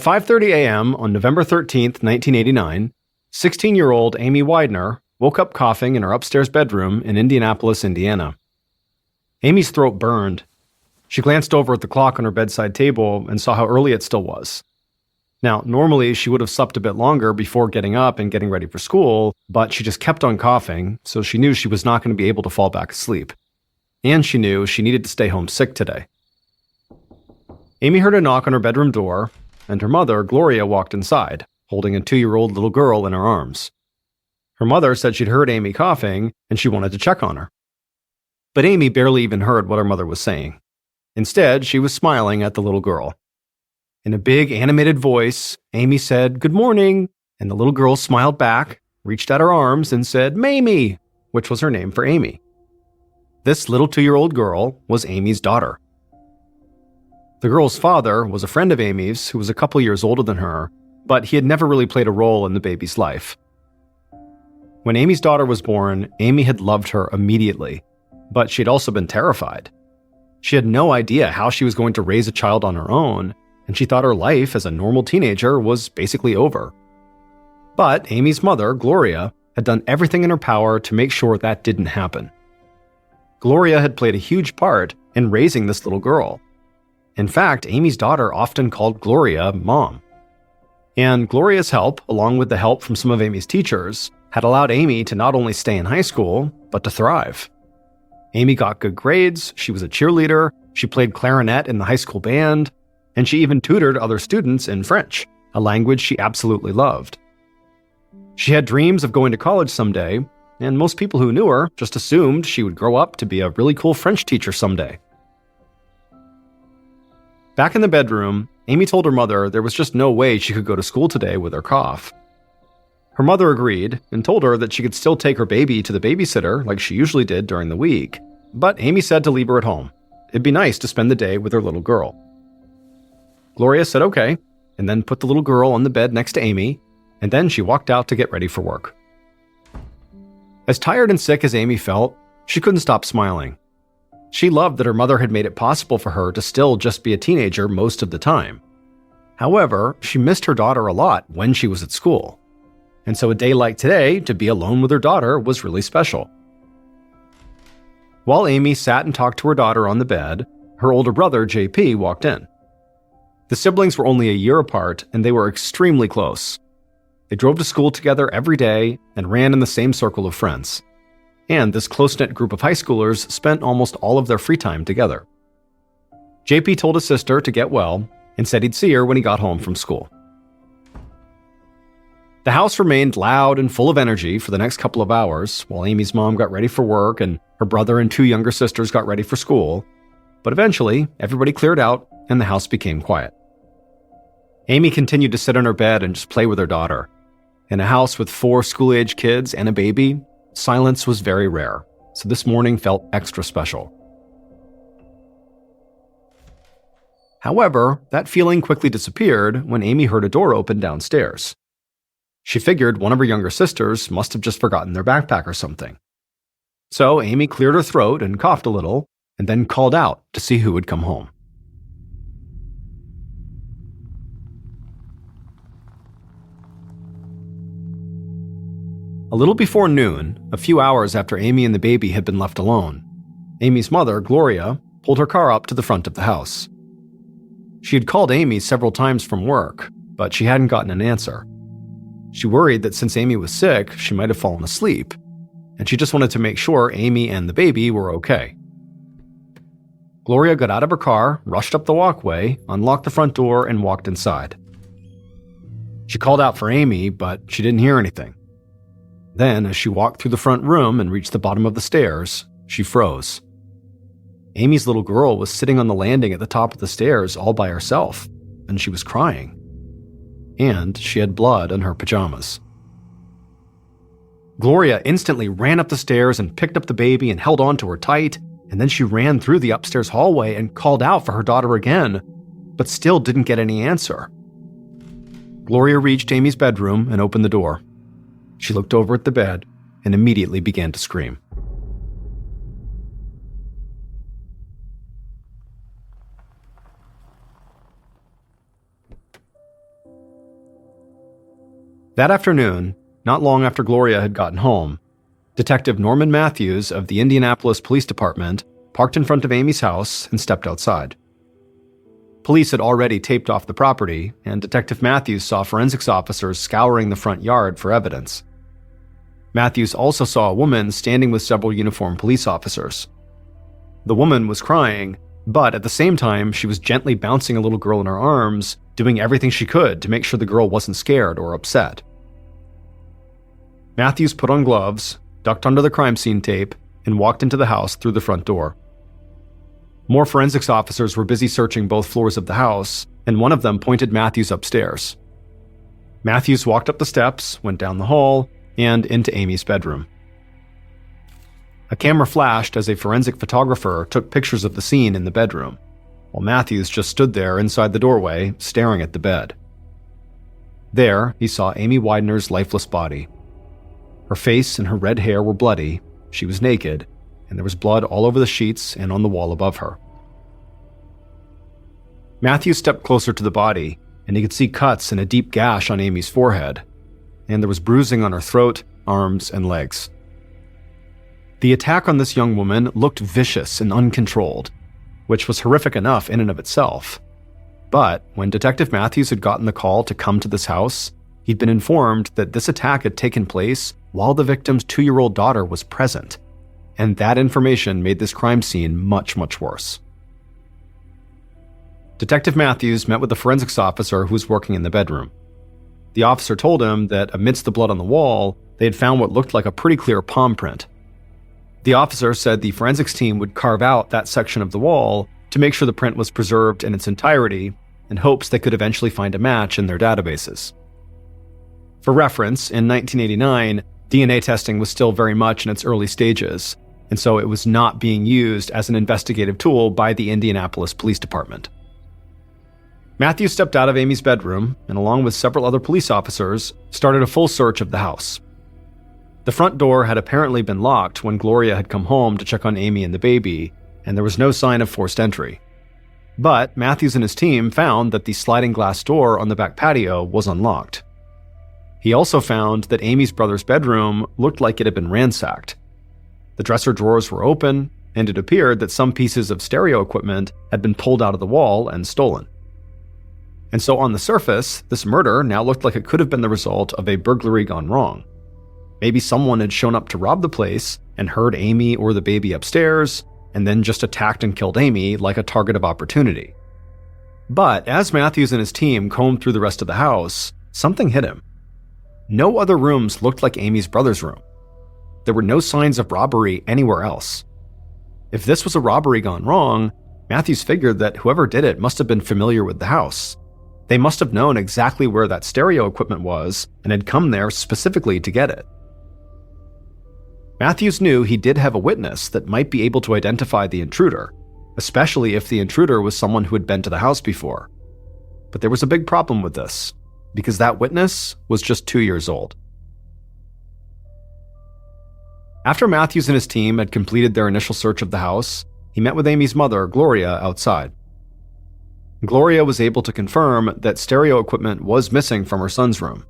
5:30 a.m. on November 13th, 1989, 16-year-old Amy Widener woke up coughing in her upstairs bedroom in Indianapolis, Indiana. Amy's throat burned. She glanced over at the clock on her bedside table and saw how early it still was. Now, normally she would have slept a bit longer before getting up and getting ready for school, but she just kept on coughing, so she knew she was not going to be able to fall back asleep. And she knew she needed to stay home sick today. Amy heard a knock on her bedroom door, and her mother, Gloria, walked inside, holding a 2-year-old little girl in her arms. Her mother said she'd heard Amy coughing, and she wanted to check on her. But Amy barely even heard what her mother was saying. Instead, she was smiling at the little girl. In a big, animated voice, Amy said, "Good morning," and the little girl smiled back, reached out her arms, and said, "Mamie," which was her name for Amy. This little 2-year-old girl was Amy's daughter. The girl's father was a friend of Amy's who was a couple years older than her, but he had never really played a role in the baby's life. When Amy's daughter was born, Amy had loved her immediately, but she had also been terrified. She had no idea how she was going to raise a child on her own, and she thought her life as a normal teenager was basically over. But Amy's mother, Gloria, had done everything in her power to make sure that didn't happen. Gloria had played a huge part in raising this little girl. In fact, Amy's daughter often called Gloria Mom. And Gloria's help, along with the help from some of Amy's teachers, had allowed Amy to not only stay in high school, but to thrive. Amy got good grades, she was a cheerleader, she played clarinet in the high school band, and she even tutored other students in French, a language she absolutely loved. She had dreams of going to college someday, and most people who knew her just assumed she would grow up to be a really cool French teacher someday. Back in the bedroom, Amy told her mother there was just no way she could go to school today with her cough. Her mother agreed and told her that she could still take her baby to the babysitter like she usually did during the week, but Amy said to leave her at home. It'd be nice to spend the day with her little girl. Gloria said okay, and then put the little girl on the bed next to Amy, and then she walked out to get ready for work. As tired and sick as Amy felt, she couldn't stop smiling. She loved that her mother had made it possible for her to still just be a teenager most of the time. However, she missed her daughter a lot when she was at school. And so a day like today, to be alone with her daughter was really special. While Amy sat and talked to her daughter on the bed, her older brother, JP, walked in. The siblings were only a year apart, and they were extremely close. They drove to school together every day and ran in the same circle of friends. And this close-knit group of high schoolers spent almost all of their free time together. JP told his sister to get well and said he'd see her when he got home from school. The house remained loud and full of energy for the next couple of hours while Amy's mom got ready for work and her brother and 2 younger sisters got ready for school. But eventually, everybody cleared out and the house became quiet. Amy continued to sit on her bed and just play with her daughter. In a house with 4 school-age kids and a baby, silence was very rare, so this morning felt extra special. However, that feeling quickly disappeared when Amy heard a door open downstairs. She figured one of her younger sisters must have just forgotten their backpack or something. So Amy cleared her throat and coughed a little, and then called out to see who would come home. A little before noon, a few hours after Amy and the baby had been left alone, Amy's mother, Gloria, pulled her car up to the front of the house. She had called Amy several times from work, but she hadn't gotten an answer. She worried that since Amy was sick, she might have fallen asleep, and she just wanted to make sure Amy and the baby were okay. Gloria got out of her car, rushed up the walkway, unlocked the front door, and walked inside. She called out for Amy, but she didn't hear anything. Then, as she walked through the front room and reached the bottom of the stairs, she froze. Amy's little girl was sitting on the landing at the top of the stairs all by herself, and she was crying. And she had blood on her pajamas. Gloria instantly ran up the stairs and picked up the baby and held on to her tight, and then she ran through the upstairs hallway and called out for her daughter again, but still didn't get any answer. Gloria reached Amy's bedroom and opened the door. She looked over at the bed and immediately began to scream. That afternoon, not long after Gloria had gotten home, Detective Norman Matthews of the Indianapolis Police Department parked in front of Amy's house and stepped outside. Police had already taped off the property, and Detective Matthews saw forensics officers scouring the front yard for evidence. Matthews also saw a woman standing with several uniformed police officers. The woman was crying, but at the same time, she was gently bouncing a little girl in her arms, doing everything she could to make sure the girl wasn't scared or upset. Matthews put on gloves, ducked under the crime scene tape, and walked into the house through the front door. More forensics officers were busy searching both floors of the house, and one of them pointed Matthews upstairs. Matthews walked up the steps, went down the hall, and into Amy's bedroom. A camera flashed as a forensic photographer took pictures of the scene in the bedroom, while Matthews just stood there inside the doorway, staring at the bed. There, he saw Amy Widener's lifeless body. Her face and her red hair were bloody, she was naked, and there was blood all over the sheets and on the wall above her. Matthews stepped closer to the body, and he could see cuts and a deep gash on Amy's forehead, and there was bruising on her throat, arms, and legs. The attack on this young woman looked vicious and uncontrolled, which was horrific enough in and of itself. But when Detective Matthews had gotten the call to come to this house, he'd been informed that this attack had taken place while the victim's 2-year-old daughter was present, and that information made this crime scene much, much worse. Detective Matthews met with the forensics officer who was working in the bedroom. The officer told him that amidst the blood on the wall, they had found what looked like a pretty clear palm print. The officer said the forensics team would carve out that section of the wall to make sure the print was preserved in its entirety, in hopes they could eventually find a match in their databases. For reference, in 1989, DNA testing was still very much in its early stages, and so it was not being used as an investigative tool by the Indianapolis Police Department. Matthews stepped out of Amy's bedroom and, along with several other police officers, started a full search of the house. The front door had apparently been locked when Gloria had come home to check on Amy and the baby, and there was no sign of forced entry. But Matthews and his team found that the sliding glass door on the back patio was unlocked. He also found that Amy's brother's bedroom looked like it had been ransacked. The dresser drawers were open, and it appeared that some pieces of stereo equipment had been pulled out of the wall and stolen. And so on the surface, this murder now looked like it could have been the result of a burglary gone wrong. Maybe someone had shown up to rob the place and heard Amy or the baby upstairs, and then just attacked and killed Amy like a target of opportunity. But as Matthews and his team combed through the rest of the house, something hit him. No other rooms looked like Amy's brother's room. There were no signs of robbery anywhere else. If this was a robbery gone wrong, Matthews figured that whoever did it must have been familiar with the house. They must have known exactly where that stereo equipment was and had come there specifically to get it. Matthews knew he did have a witness that might be able to identify the intruder, especially if the intruder was someone who had been to the house before. But there was a big problem with this, because that witness was just 2 years old. After Matthews and his team had completed their initial search of the house, he met with Amy's mother, Gloria, outside. Gloria was able to confirm that stereo equipment was missing from her son's room.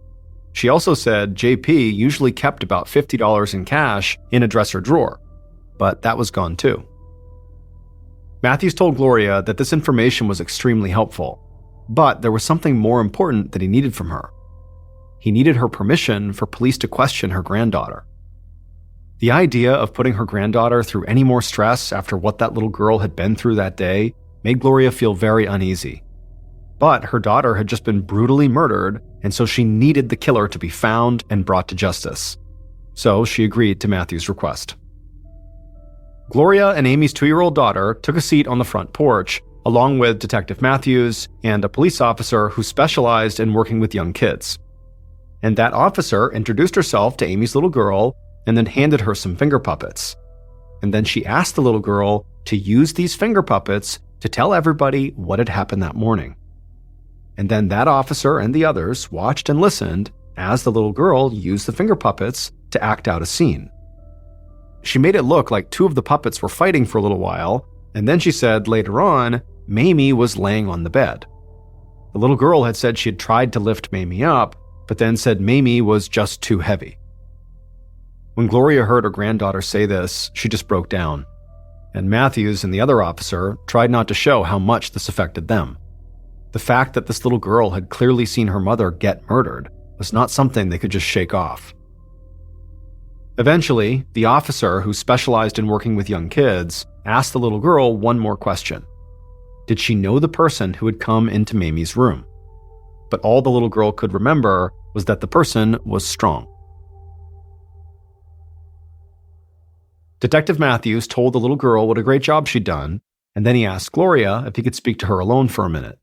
She also said JP usually kept about $50 in cash in a dresser drawer, but that was gone too. Matthews told Gloria that this information was extremely helpful, but there was something more important that he needed from her. He needed her permission for police to question her granddaughter. The idea of putting her granddaughter through any more stress after what that little girl had been through that day made Gloria feel very uneasy. But her daughter had just been brutally murdered, and so she needed the killer to be found and brought to justice. So she agreed to Matthew's request. Gloria and Amy's 2-year-old daughter took a seat on the front porch, along with Detective Matthews and a police officer who specialized in working with young kids. And that officer introduced herself to Amy's little girl and then handed her some finger puppets. And then she asked the little girl to use these finger puppets to tell everybody what had happened that morning. And then that officer and the others watched and listened as the little girl used the finger puppets to act out a scene. She made it look like 2 of the puppets were fighting for a little while, and then she said later on, Mamie was laying on the bed. The little girl had said she had tried to lift Mamie up, but then said Mamie was just too heavy. When Gloria heard her granddaughter say this, she just broke down, and Matthews and the other officer tried not to show how much this affected them. The fact that this little girl had clearly seen her mother get murdered was not something they could just shake off. Eventually, the officer who specialized in working with young kids asked the little girl one more question. Did she know the person who had come into Mamie's room? But all the little girl could remember was that the person was Strong. Detective Matthews told the little girl what a great job she'd done, and then he asked Gloria if he could speak to her alone for a minute.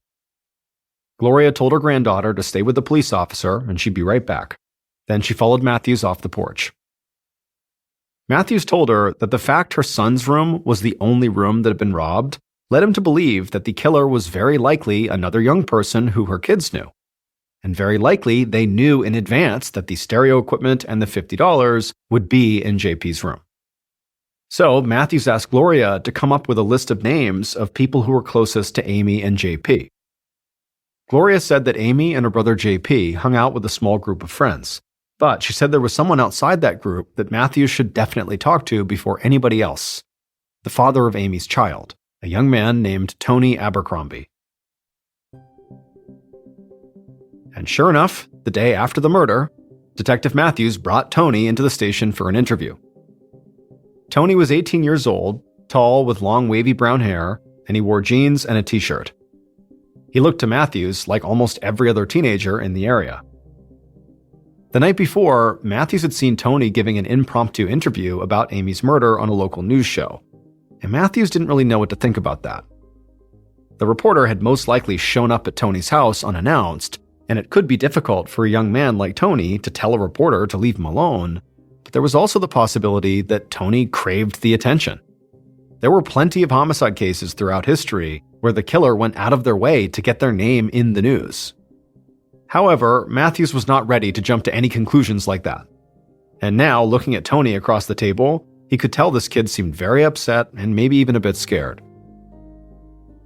Gloria told her granddaughter to stay with the police officer and she'd be right back. Then she followed Matthews off the porch. Matthews told her that the fact her son's room was the only room that had been robbed led him to believe that the killer was very likely another young person who her kids knew. And very likely they knew in advance that the stereo equipment and the $50 would be in JP's room. So Matthews asked Gloria to come up with a list of names of people who were closest to Amy and JP. Gloria said that Amy and her brother JP hung out with a small group of friends, but she said there was someone outside that group that Matthews should definitely talk to before anybody else: the father of Amy's child, a young man named Tony Abercrombie. And sure enough, the day after the murder, Detective Matthews brought Tony into the station for an interview. Tony was 18 years old, tall with long wavy brown hair, and he wore jeans and a t-shirt. He looked to Matthews like almost every other teenager in the area. The night before, Matthews had seen Tony giving an impromptu interview about Amy's murder on a local news show, and Matthews didn't really know what to think about that. The reporter had most likely shown up at Tony's house unannounced, and it could be difficult for a young man like Tony to tell a reporter to leave him alone, but there was also the possibility that Tony craved the attention. There were plenty of homicide cases throughout history where the killer went out of their way to get their name in the news. However, Matthews was not ready to jump to any conclusions like that. And now, looking at Tony across the table, he could tell this kid seemed very upset and maybe even a bit scared.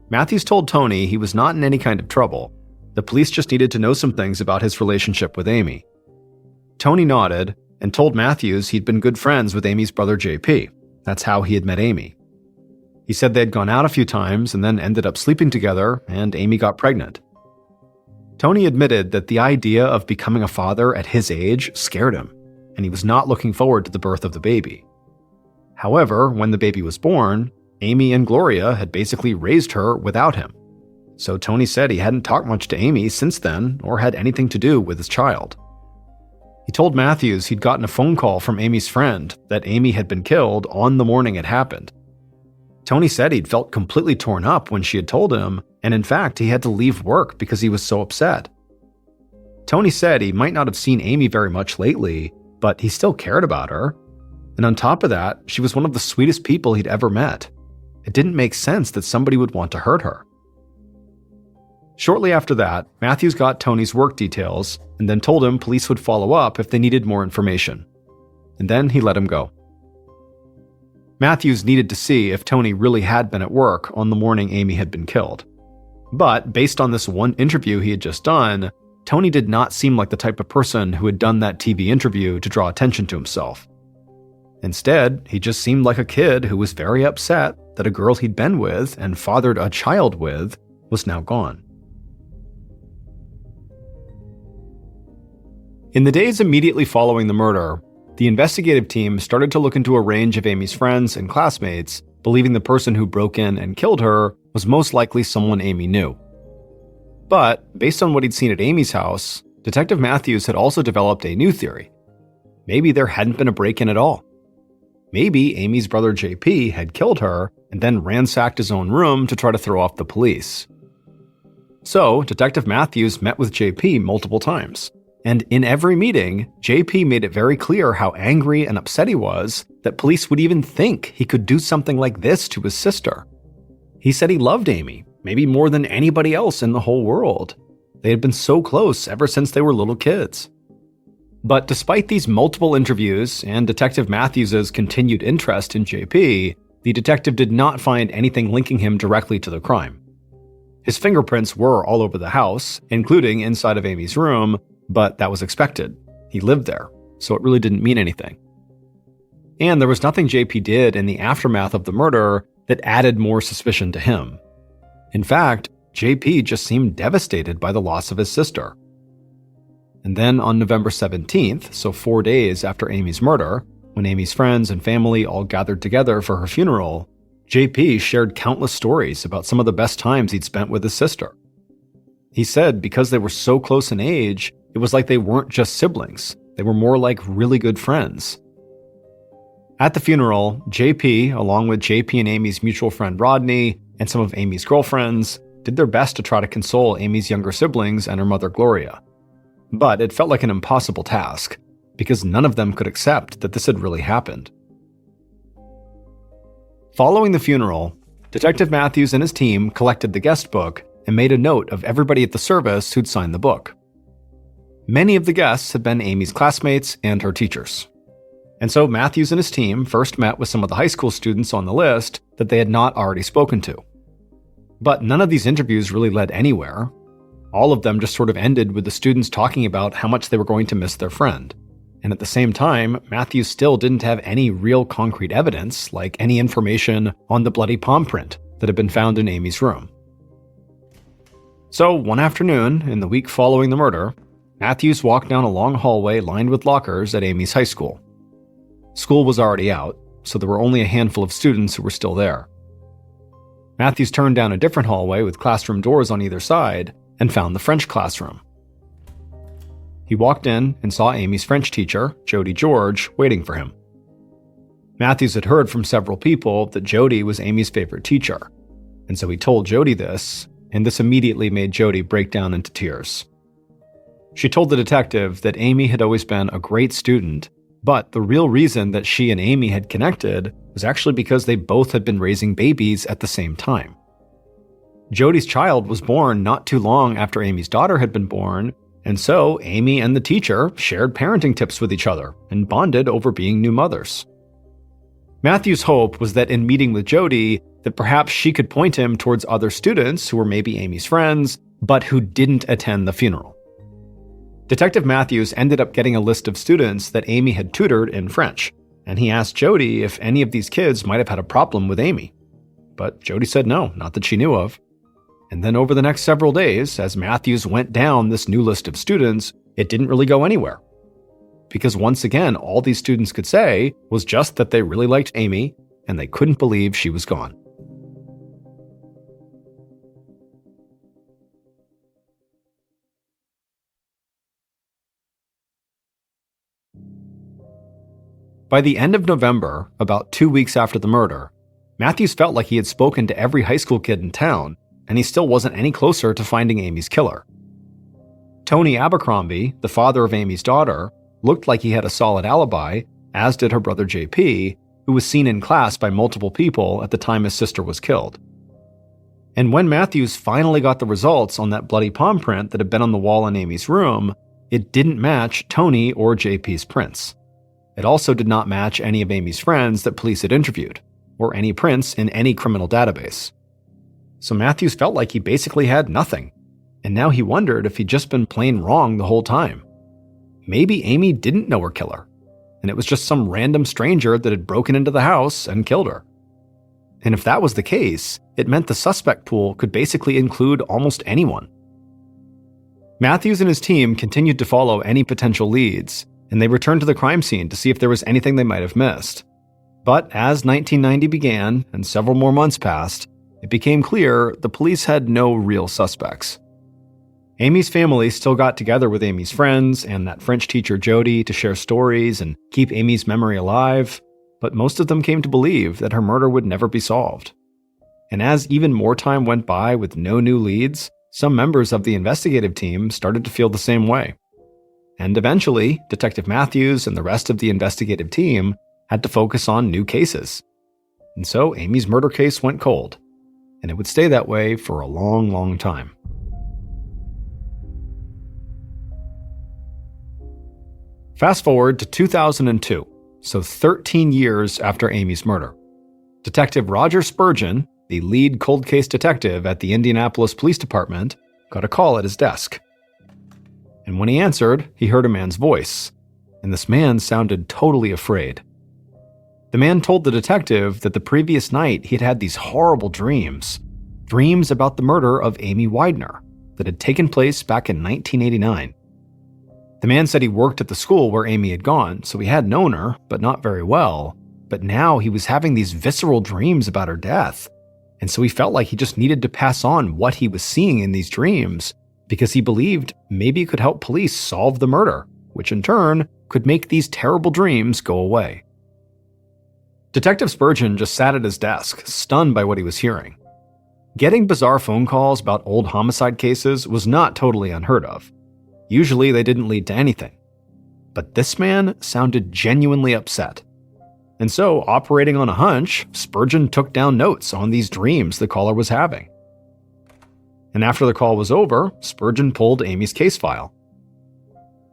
Matthews told Tony he was not in any kind of trouble. The police just needed to know some things about his relationship with Amy. Tony nodded and told Matthews he'd been good friends with Amy's brother JP. That's how he had met Amy. He said they'd gone out a few times and then ended up sleeping together, and Amy got pregnant. Tony admitted that the idea of becoming a father at his age scared him, and he was not looking forward to the birth of the baby. However, when the baby was born, Amy and Gloria had basically raised her without him. So Tony said he hadn't talked much to Amy since then or had anything to do with his child. He told Matthews he'd gotten a phone call from Amy's friend that Amy had been killed on the morning it happened. Tony said he'd felt completely torn up when she had told him, and in fact, he had to leave work because he was so upset. Tony said he might not have seen Amy very much lately, but he still cared about her. And on top of that, she was one of the sweetest people he'd ever met. It didn't make sense that somebody would want to hurt her. Shortly after that, Matthews got Tony's work details and then told him police would follow up if they needed more information. And then he let him go. Matthews needed to see if Tony really had been at work on the morning Amy had been killed. But based on this one interview he had just done, Tony did not seem like the type of person who had done that TV interview to draw attention to himself. Instead, he just seemed like a kid who was very upset that a girl he'd been with and fathered a child with was now gone. In the days immediately following the murder, the investigative team started to look into a range of Amy's friends and classmates, believing the person who broke in and killed her was most likely someone Amy knew. But, based on what he'd seen at Amy's house, Detective Matthews had also developed a new theory. Maybe there hadn't been a break-in at all. Maybe Amy's brother JP had killed her and then ransacked his own room to try to throw off the police. So, Detective Matthews met with JP multiple times. And in every meeting, JP made it very clear how angry and upset he was that police would even think he could do something like this to his sister. He said he loved Amy, maybe more than anybody else in the whole world. They had been so close ever since they were little kids. But despite these multiple interviews and Detective Matthews' continued interest in JP, the detective did not find anything linking him directly to the crime. His fingerprints were all over the house, including inside of Amy's room, But that was expected. He lived there, so it really didn't mean anything. And there was nothing JP did in the aftermath of the murder that added more suspicion to him. In fact, JP just seemed devastated by the loss of his sister. And then on November 17th, so 4 days after Amy's murder, when Amy's friends and family all gathered together for her funeral, JP shared countless stories about some of the best times he'd spent with his sister. He said because they were so close in age, it was like they weren't just siblings, they were more like really good friends. At the funeral, JP, along with JP and Amy's mutual friend Rodney, and some of Amy's girlfriends, did their best to try to console Amy's younger siblings and her mother Gloria. But it felt like an impossible task, because none of them could accept that this had really happened. Following the funeral, Detective Matthews and his team collected the guest book and made a note of everybody at the service who'd signed the book. Many of the guests had been Amy's classmates and her teachers. And so Matthews and his team first met with some of the high school students on the list that they had not already spoken to. But none of these interviews really led anywhere. All of them just sort of ended with the students talking about how much they were going to miss their friend. And at the same time, Matthews still didn't have any real concrete evidence, like any information on the bloody palm print that had been found in Amy's room. So one afternoon, in the week following the murder, Matthews walked down a long hallway lined with lockers at Amy's high school. School was already out, so there were only a handful of students who were still there. Matthews turned down a different hallway with classroom doors on either side and found the French classroom. He walked in and saw Amy's French teacher, Jody George, waiting for him. Matthews had heard from several people that Jody was Amy's favorite teacher, and so he told Jody this, and this immediately made Jody break down into tears. She told the detective that Amy had always been a great student, but the real reason that she and Amy had connected was actually because they both had been raising babies at the same time. Jody's child was born not too long after Amy's daughter had been born, and so Amy and the teacher shared parenting tips with each other and bonded over being new mothers. Matthew's hope was that in meeting with Jody, that perhaps she could point him towards other students who were maybe Amy's friends, but who didn't attend the funeral. Detective Matthews ended up getting a list of students that Amy had tutored in French, and he asked Jody if any of these kids might have had a problem with Amy. But Jody said no, not that she knew of. And then over the next several days, as Matthews went down this new list of students, it didn't really go anywhere. Because once again, all these students could say was just that they really liked Amy, and they couldn't believe she was gone. By the end of November, about 2 weeks after the murder, Matthews felt like he had spoken to every high school kid in town, and he still wasn't any closer to finding Amy's killer. Tony Abercrombie, the father of Amy's daughter, looked like he had a solid alibi, as did her brother JP, who was seen in class by multiple people at the time his sister was killed. And when Matthews finally got the results on that bloody palm print that had been on the wall in Amy's room, it didn't match Tony or JP's prints. It also did not match any of Amy's friends that police had interviewed, or any prints in any criminal database. So Matthews felt like he basically had nothing, and now he wondered if he'd just been plain wrong the whole time. Maybe Amy didn't know her killer, and it was just some random stranger that had broken into the house and killed her. And if that was the case, it meant the suspect pool could basically include almost anyone. Matthews and his team continued to follow any potential leads, and they returned to the crime scene to see if there was anything they might have missed. But as 1990 began and several more months passed, it became clear the police had no real suspects. Amy's family still got together with Amy's friends and that French teacher Jody to share stories and keep Amy's memory alive, but most of them came to believe that her murder would never be solved. And as even more time went by with no new leads, some members of the investigative team started to feel the same way. And eventually, Detective Matthews and the rest of the investigative team had to focus on new cases. And so Amy's murder case went cold, and it would stay that way for a long, long time. Fast forward to 2002, so 13 years after Amy's murder. Detective Roger Spurgeon, the lead cold case detective at the Indianapolis Police Department, got a call at his desk. And when he answered, he heard a man's voice, and this man sounded totally afraid. The man told the detective that the previous night he had had these horrible dreams about the murder of Amy Widener that had taken place back in 1989. The man said he worked at the school where Amy had gone, so he had known her, but not very well. But now he was having these visceral dreams about her death, and so he felt like he just needed to pass on what he was seeing in these dreams because he believed maybe it could help police solve the murder, which in turn could make these terrible dreams go away. Detective Spurgeon just sat at his desk, stunned by what he was hearing. Getting bizarre phone calls about old homicide cases was not totally unheard of. Usually they didn't lead to anything. But this man sounded genuinely upset. And so, operating on a hunch, Spurgeon took down notes on these dreams the caller was having. And after the call was over, Spurgeon pulled Amy's case file.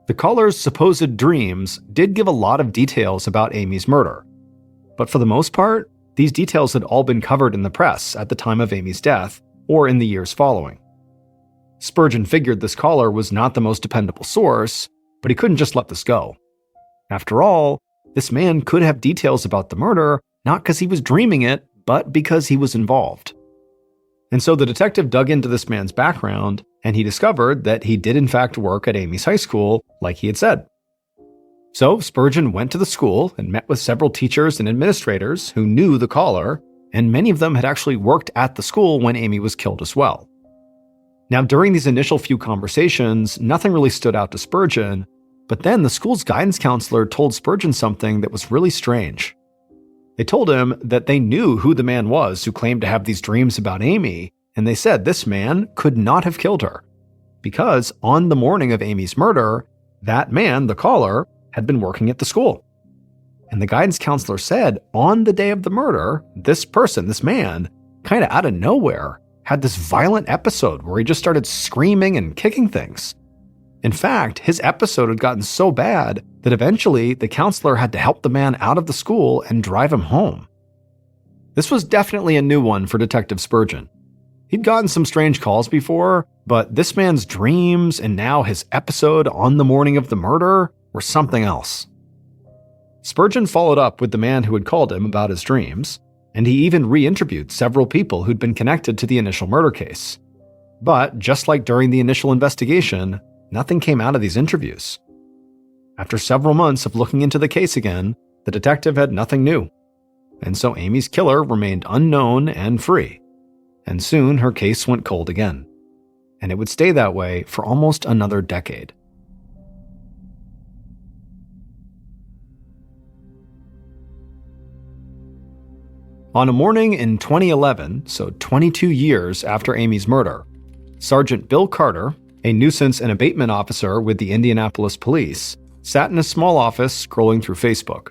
The caller's supposed dreams did give a lot of details about Amy's murder. But for the most part, these details had all been covered in the press at the time of Amy's death, or in the years following. Spurgeon figured this caller was not the most dependable source, but he couldn't just let this go. After all, this man could have details about the murder, not because he was dreaming it, but because he was involved. And so the detective dug into this man's background, and he discovered that he did in fact work at Amy's high school, like he had said. So Spurgeon went to the school and met with several teachers and administrators who knew the caller, and many of them had actually worked at the school when Amy was killed as well. Now, during these initial few conversations, nothing really stood out to Spurgeon, but then the school's guidance counselor told Spurgeon something that was really strange. They told him that they knew who the man was who claimed to have these dreams about Amy, and they said this man could not have killed her, because on the morning of Amy's murder, that man, the caller, had been working at the school. And the guidance counselor said on the day of the murder, this person, this man, kind of out of nowhere, had this violent episode where he just started screaming and kicking things. In fact, his episode had gotten so bad that eventually the counselor had to help the man out of the school and drive him home. This was definitely a new one for Detective Spurgeon. He'd gotten some strange calls before, but this man's dreams and now his episode on the morning of the murder were something else. Spurgeon followed up with the man who had called him about his dreams, and he even re-interviewed several people who'd been connected to the initial murder case. But just like during the initial investigation, nothing came out of these interviews. After several months of looking into the case again, the detective had nothing new. And so Amy's killer remained unknown and free. And soon her case went cold again. And it would stay that way for almost another decade. On a morning in 2011, so 22 years after Amy's murder, Sergeant Bill Carter, a nuisance and abatement officer with the Indianapolis Police, sat in a small office scrolling through Facebook.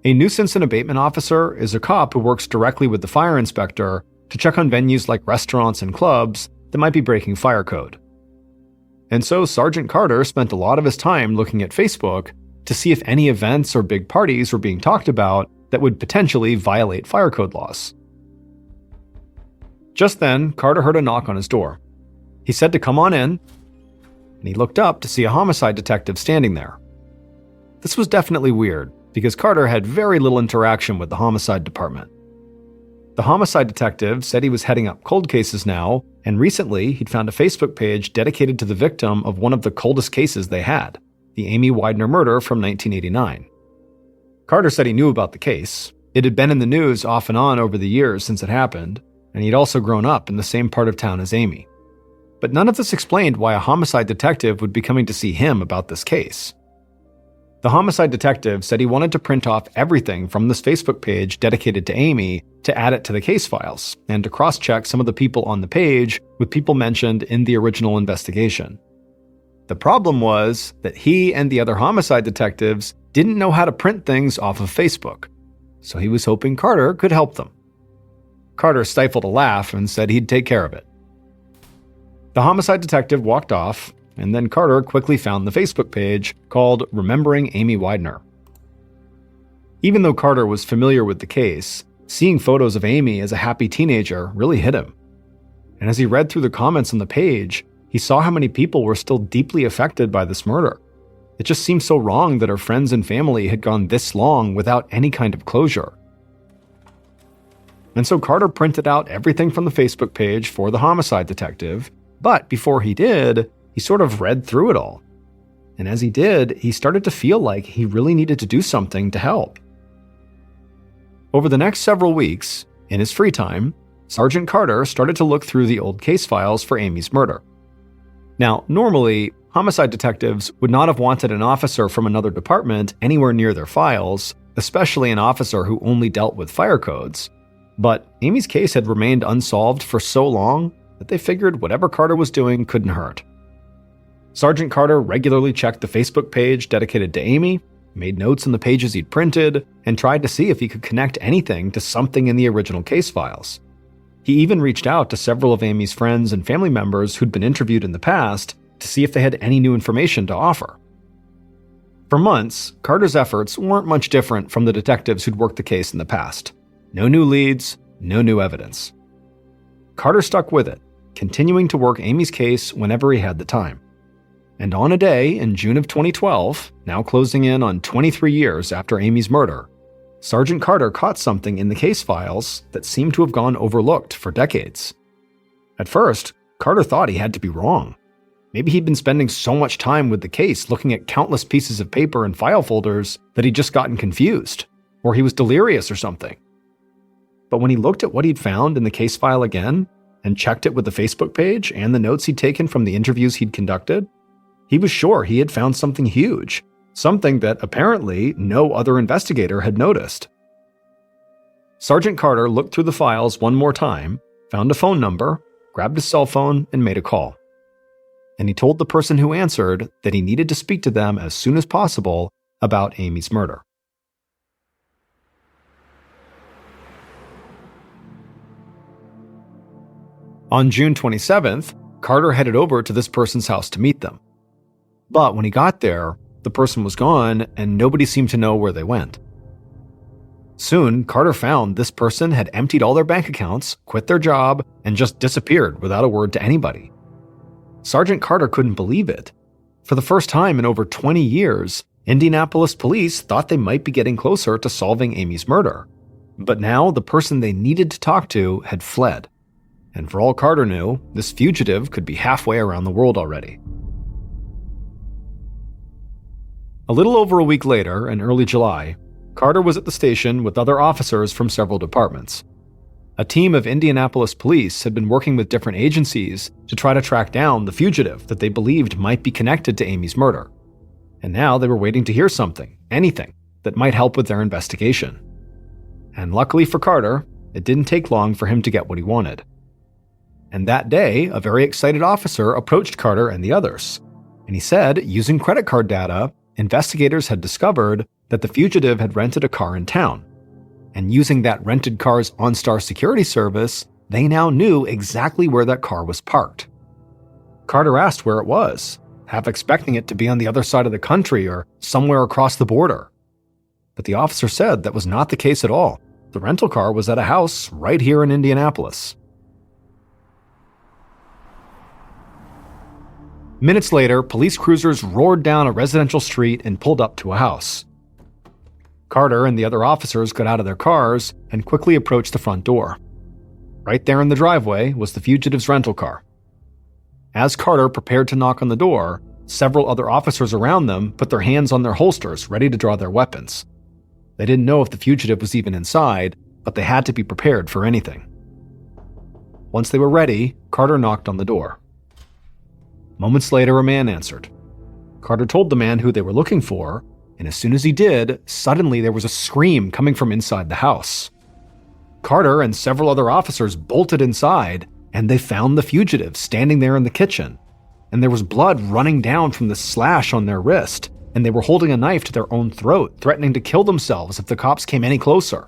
A nuisance and abatement officer is a cop who works directly with the fire inspector to check on venues like restaurants and clubs that might be breaking fire code. And so Sergeant Carter spent a lot of his time looking at Facebook to see if any events or big parties were being talked about that would potentially violate fire code laws. Just then, Carter heard a knock on his door. He said to come on in, and he looked up to see a homicide detective standing there. This was definitely weird, because Carter had very little interaction with the homicide department. The homicide detective said he was heading up cold cases now, and recently he'd found a Facebook page dedicated to the victim of one of the coldest cases they had, the Amy Widener murder from 1989. Carter said he knew about the case. It had been in the news off and on over the years since it happened, and he'd also grown up in the same part of town as Amy. But none of this explained why a homicide detective would be coming to see him about this case. The homicide detective said he wanted to print off everything from this Facebook page dedicated to Amy to add it to the case files, and to cross-check some of the people on the page with people mentioned in the original investigation. The problem was that he and the other homicide detectives didn't know how to print things off of Facebook, so he was hoping Carter could help them. Carter stifled a laugh and said he'd take care of it. The homicide detective walked off, and then Carter quickly found the Facebook page called Remembering Amy Widener. Even though Carter was familiar with the case, seeing photos of Amy as a happy teenager really hit him. And as he read through the comments on the page, He saw how many people were still deeply affected by this murder. It just seemed so wrong that her friends and family had gone this long without any kind of closure. And so Carter printed out everything from the Facebook page for the homicide detective, but before he did, he sort of read through it all. And as he did, he started to feel like he really needed to do something to help. Over the next several weeks, in his free time, Sergeant Carter started to look through the old case files for Amy's murder. Now, normally, homicide detectives would not have wanted an officer from another department anywhere near their files, especially an officer who only dealt with fire codes. But Amy's case had remained unsolved for so long that they figured whatever Carter was doing couldn't hurt. Sergeant Carter regularly checked the Facebook page dedicated to Amy, made notes on the pages he'd printed, and tried to see if he could connect anything to something in the original case files. He even reached out to several of Amy's friends and family members who'd been interviewed in the past to see if they had any new information to offer. For months, Carter's efforts weren't much different from the detectives who'd worked the case in the past. No new leads, no new evidence. Carter stuck with it, continuing to work Amy's case whenever he had the time. And on a day in June of 2012, now closing in on 23 years after Amy's murder, Sergeant Carter caught something in the case files that seemed to have gone overlooked for decades. At first, Carter thought he had to be wrong. Maybe he'd been spending so much time with the case looking at countless pieces of paper and file folders that he'd just gotten confused, or he was delirious or something. But when he looked at what he'd found in the case file again, and checked it with the Facebook page and the notes he'd taken from the interviews he'd conducted, he was sure he had found something huge, something that apparently no other investigator had noticed. Sergeant Carter looked through the files one more time, found a phone number, grabbed his cell phone, and made a call. And he told the person who answered that he needed to speak to them as soon as possible about Amy's murder. On June 27th, Carter headed over to this person's house to meet them. But when he got there, the person was gone and nobody seemed to know where they went. Soon, Carter found this person had emptied all their bank accounts, quit their job, and just disappeared without a word to anybody. Sergeant Carter couldn't believe it. For the first time in over 20 years, Indianapolis police thought they might be getting closer to solving Amy's murder. But now the person they needed to talk to had fled. And for all Carter knew, this fugitive could be halfway around the world already. A little over a week later, in early July, Carter was at the station with other officers from several departments. A team of Indianapolis police had been working with different agencies to try to track down the fugitive that they believed might be connected to Amy's murder. And now they were waiting to hear something, anything, that might help with their investigation. And luckily for Carter, it didn't take long for him to get what he wanted. And that day, a very excited officer approached Carter and the others. And he said, using credit card data, investigators had discovered that the fugitive had rented a car in town. And using that rented car's OnStar security service, they now knew exactly where that car was parked. Carter asked where it was, half expecting it to be on the other side of the country or somewhere across the border. But the officer said that was not the case at all. The rental car was at a house right here in Indianapolis. Minutes later, police cruisers roared down a residential street and pulled up to a house. Carter and the other officers got out of their cars and quickly approached the front door. Right there in the driveway was the fugitive's rental car. As Carter prepared to knock on the door, several other officers around them put their hands on their holsters, ready to draw their weapons. They didn't know if the fugitive was even inside, but they had to be prepared for anything. Once they were ready, Carter knocked on the door. Moments later, a man answered. Carter told the man who they were looking for, and as soon as he did, suddenly there was a scream coming from inside the house. Carter and several other officers bolted inside, and they found the fugitive standing there in the kitchen. And there was blood running down from the slash on their wrist, and they were holding a knife to their own throat, threatening to kill themselves if the cops came any closer.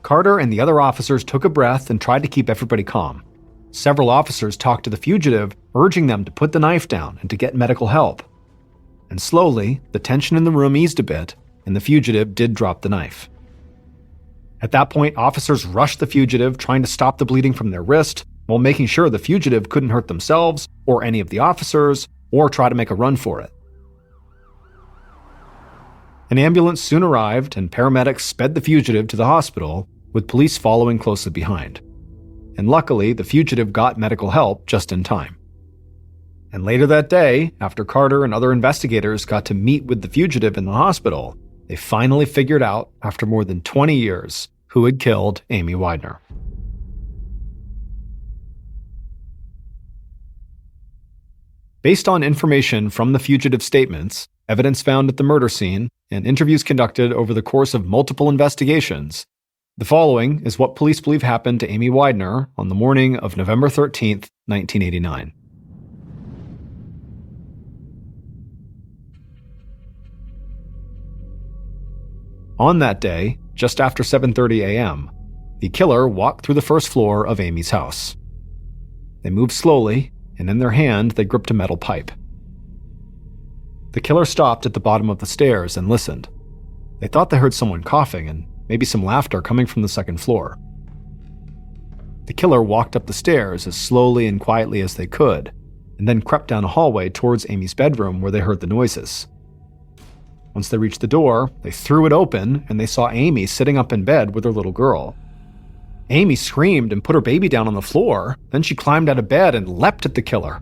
Carter and the other officers took a breath and tried to keep everybody calm. Several officers talked to the fugitive, urging them to put the knife down and to get medical help. And slowly, the tension in the room eased a bit, and the fugitive did drop the knife. At that point, officers rushed the fugitive, trying to stop the bleeding from their wrist, while making sure the fugitive couldn't hurt themselves or any of the officers or try to make a run for it. An ambulance soon arrived and paramedics sped the fugitive to the hospital, with police following closely behind. And luckily, the fugitive got medical help just in time. And later that day, after Carter and other investigators got to meet with the fugitive in the hospital, they finally figured out, after more than 20 years, who had killed Amy Widener. Based on information from the fugitive's statements, evidence found at the murder scene, and interviews conducted over the course of multiple investigations, the following is what police believe happened to Amy Widener on the morning of November 13th, 1989. On that day, just after 7:30 a.m., the killer walked through the first floor of Amy's house. They moved slowly, and in their hand they gripped a metal pipe. The killer stopped at the bottom of the stairs and listened. They thought they heard someone coughing and maybe some laughter coming from the second floor. The killer walked up the stairs as slowly and quietly as they could, and then crept down a hallway towards Amy's bedroom where they heard the noises. Once they reached the door, they threw it open and they saw Amy sitting up in bed with her little girl. Amy screamed and put her baby down on the floor, then she climbed out of bed and leapt at the killer.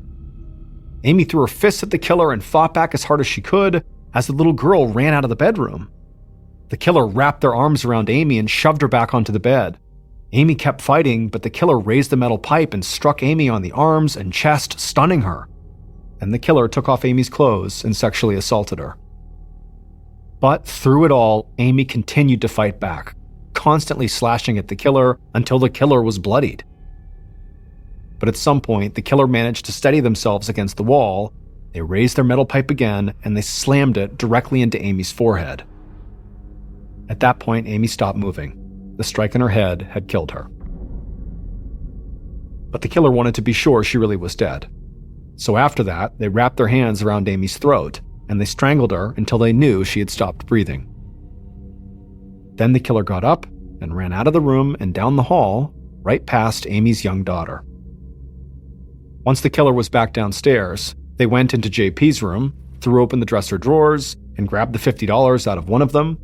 Amy threw her fists at the killer and fought back as hard as she could as the little girl ran out of the bedroom. The killer wrapped their arms around Amy and shoved her back onto the bed. Amy kept fighting, but the killer raised the metal pipe and struck Amy on the arms and chest, stunning her. And the killer took off Amy's clothes and sexually assaulted her. But through it all, Amy continued to fight back, constantly slashing at the killer until the killer was bloodied. But at some point, the killer managed to steady themselves against the wall. They raised their metal pipe again, and they slammed it directly into Amy's forehead. At that point, Amy stopped moving. The strike in her head had killed her. But the killer wanted to be sure she really was dead. So after that, they wrapped their hands around Amy's throat, and they strangled her until they knew she had stopped breathing. Then the killer got up and ran out of the room and down the hall, right past Amy's young daughter. Once the killer was back downstairs, they went into JP's room, threw open the dresser drawers, and grabbed the $50 out of one of them.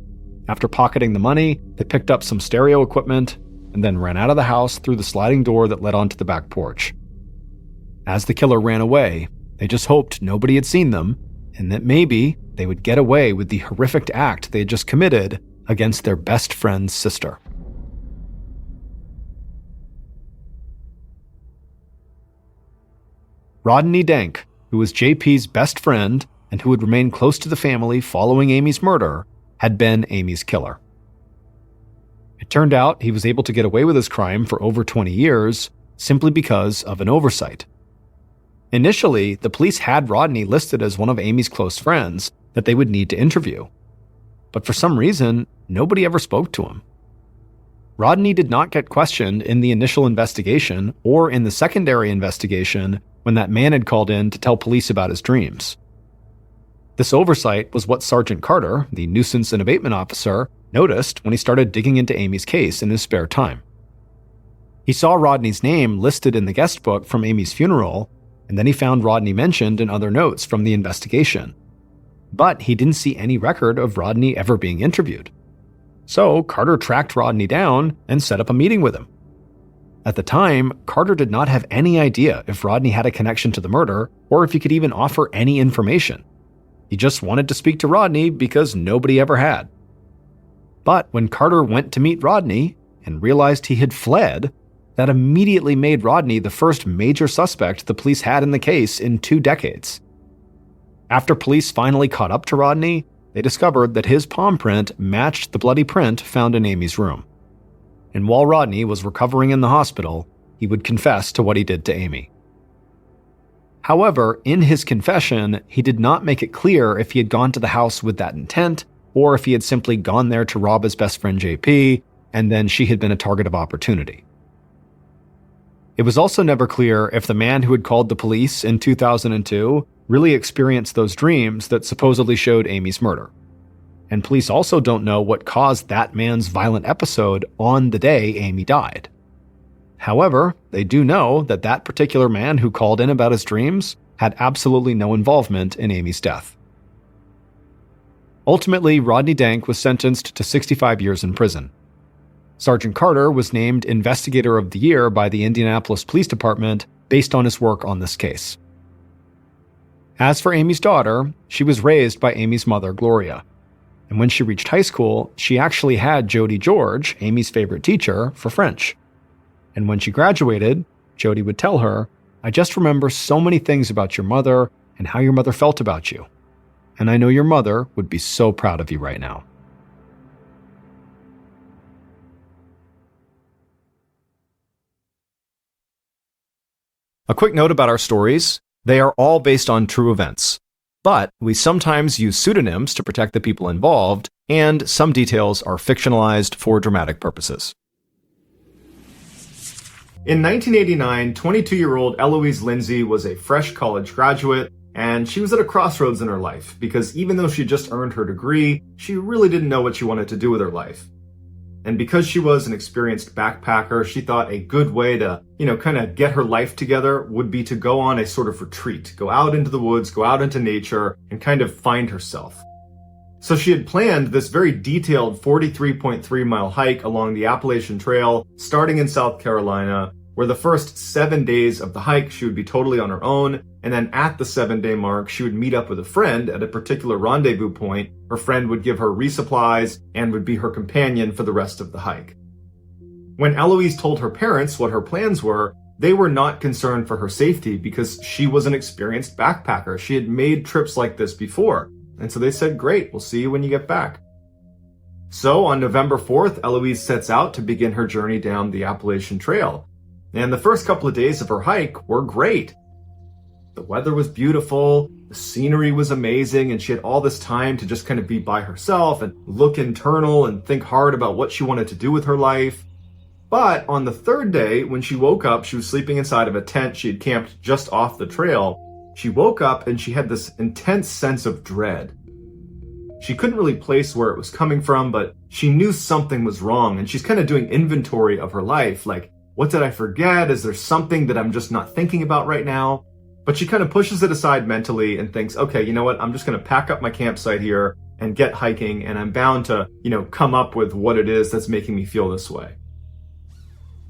After pocketing the money, they picked up some stereo equipment and then ran out of the house through the sliding door that led onto the back porch. As the killer ran away, they just hoped nobody had seen them and that maybe they would get away with the horrific act they had just committed against their best friend's sister. Rodney Dank, who was JP's best friend and who would remain close to the family following Amy's murder, had been Amy's killer. It turned out he was able to get away with his crime for over 20 years simply because of an oversight. Initially, the police had Rodney listed as one of Amy's close friends that they would need to interview. But for some reason, nobody ever spoke to him. Rodney did not get questioned in the initial investigation or in the secondary investigation when that man had called in to tell police about his dreams. This oversight was what Sergeant Carter, the nuisance and abatement officer, noticed when he started digging into Amy's case in his spare time. He saw Rodney's name listed in the guest book from Amy's funeral, and then he found Rodney mentioned in other notes from the investigation. But he didn't see any record of Rodney ever being interviewed. So Carter tracked Rodney down and set up a meeting with him. At the time, Carter did not have any idea if Rodney had a connection to the murder or if he could even offer any information. He just wanted to speak to Rodney because nobody ever had. But when Carter went to meet Rodney and realized he had fled, that immediately made Rodney the first major suspect the police had in the case in 2 decades. After police finally caught up to Rodney, they discovered that his palm print matched the bloody print found in Amy's room. And while Rodney was recovering in the hospital, he would confess to what he did to Amy. However, in his confession, he did not make it clear if he had gone to the house with that intent, or if he had simply gone there to rob his best friend JP, and then she had been a target of opportunity. It was also never clear if the man who had called the police in 2002 really experienced those dreams that supposedly showed Amy's murder. And police also don't know what caused that man's violent episode on the day Amy died. However, they do know that that particular man who called in about his dreams had absolutely no involvement in Amy's death. Ultimately, Rodney Dank was sentenced to 65 years in prison. Sergeant Carter was named Investigator of the Year by the Indianapolis Police Department based on his work on this case. As for Amy's daughter, she was raised by Amy's mother, Gloria. And when she reached high school, she actually had Jody George, Amy's favorite teacher, for French. And when she graduated, Jody would tell her, "I just remember so many things about your mother and how your mother felt about you. And I know your mother would be so proud of you right now." A quick note about our stories. They are all based on true events, but we sometimes use pseudonyms to protect the people involved, and some details are fictionalized for dramatic purposes. In 1989, 22-year-old Eloise Lindsay was a fresh college graduate, and she was at a crossroads in her life, because even though she just earned her degree, she really didn't know what she wanted to do with her life. And because she was an experienced backpacker, she thought a good way to, kind of get her life together would be to go on a sort of retreat, go out into the woods, go out into nature, and kind of find herself. So she had planned this very detailed 43.3-mile hike along the Appalachian Trail, starting in South Carolina, where the first 7 days of the hike she would be totally on her own, and then at the 7-day mark she would meet up with a friend at a particular rendezvous point. Her friend would give her resupplies and would be her companion for the rest of the hike. When Eloise told her parents what her plans were, they were not concerned for her safety because she was an experienced backpacker. She had made trips like this before, and so they said, "Great, we'll see you when you get back." So on November 4th, Eloise sets out to begin her journey down the Appalachian Trail. And the first couple of days of her hike were great. The weather was beautiful, the scenery was amazing, and she had all this time to just kind of be by herself and look internal and think hard about what she wanted to do with her life. But on the third day, when she woke up, she was sleeping inside of a tent she had camped just off the trail. She woke up and she had this intense sense of dread. She couldn't really place where it was coming from, but she knew something was wrong, and she's kind of doing inventory of her life, like, what did I forget? Is there something that I'm just not thinking about right now? But she kind of pushes it aside mentally and thinks, okay, you know what? I'm just going to pack up my campsite here and get hiking, and I'm bound to, come up with what it is that's making me feel this way.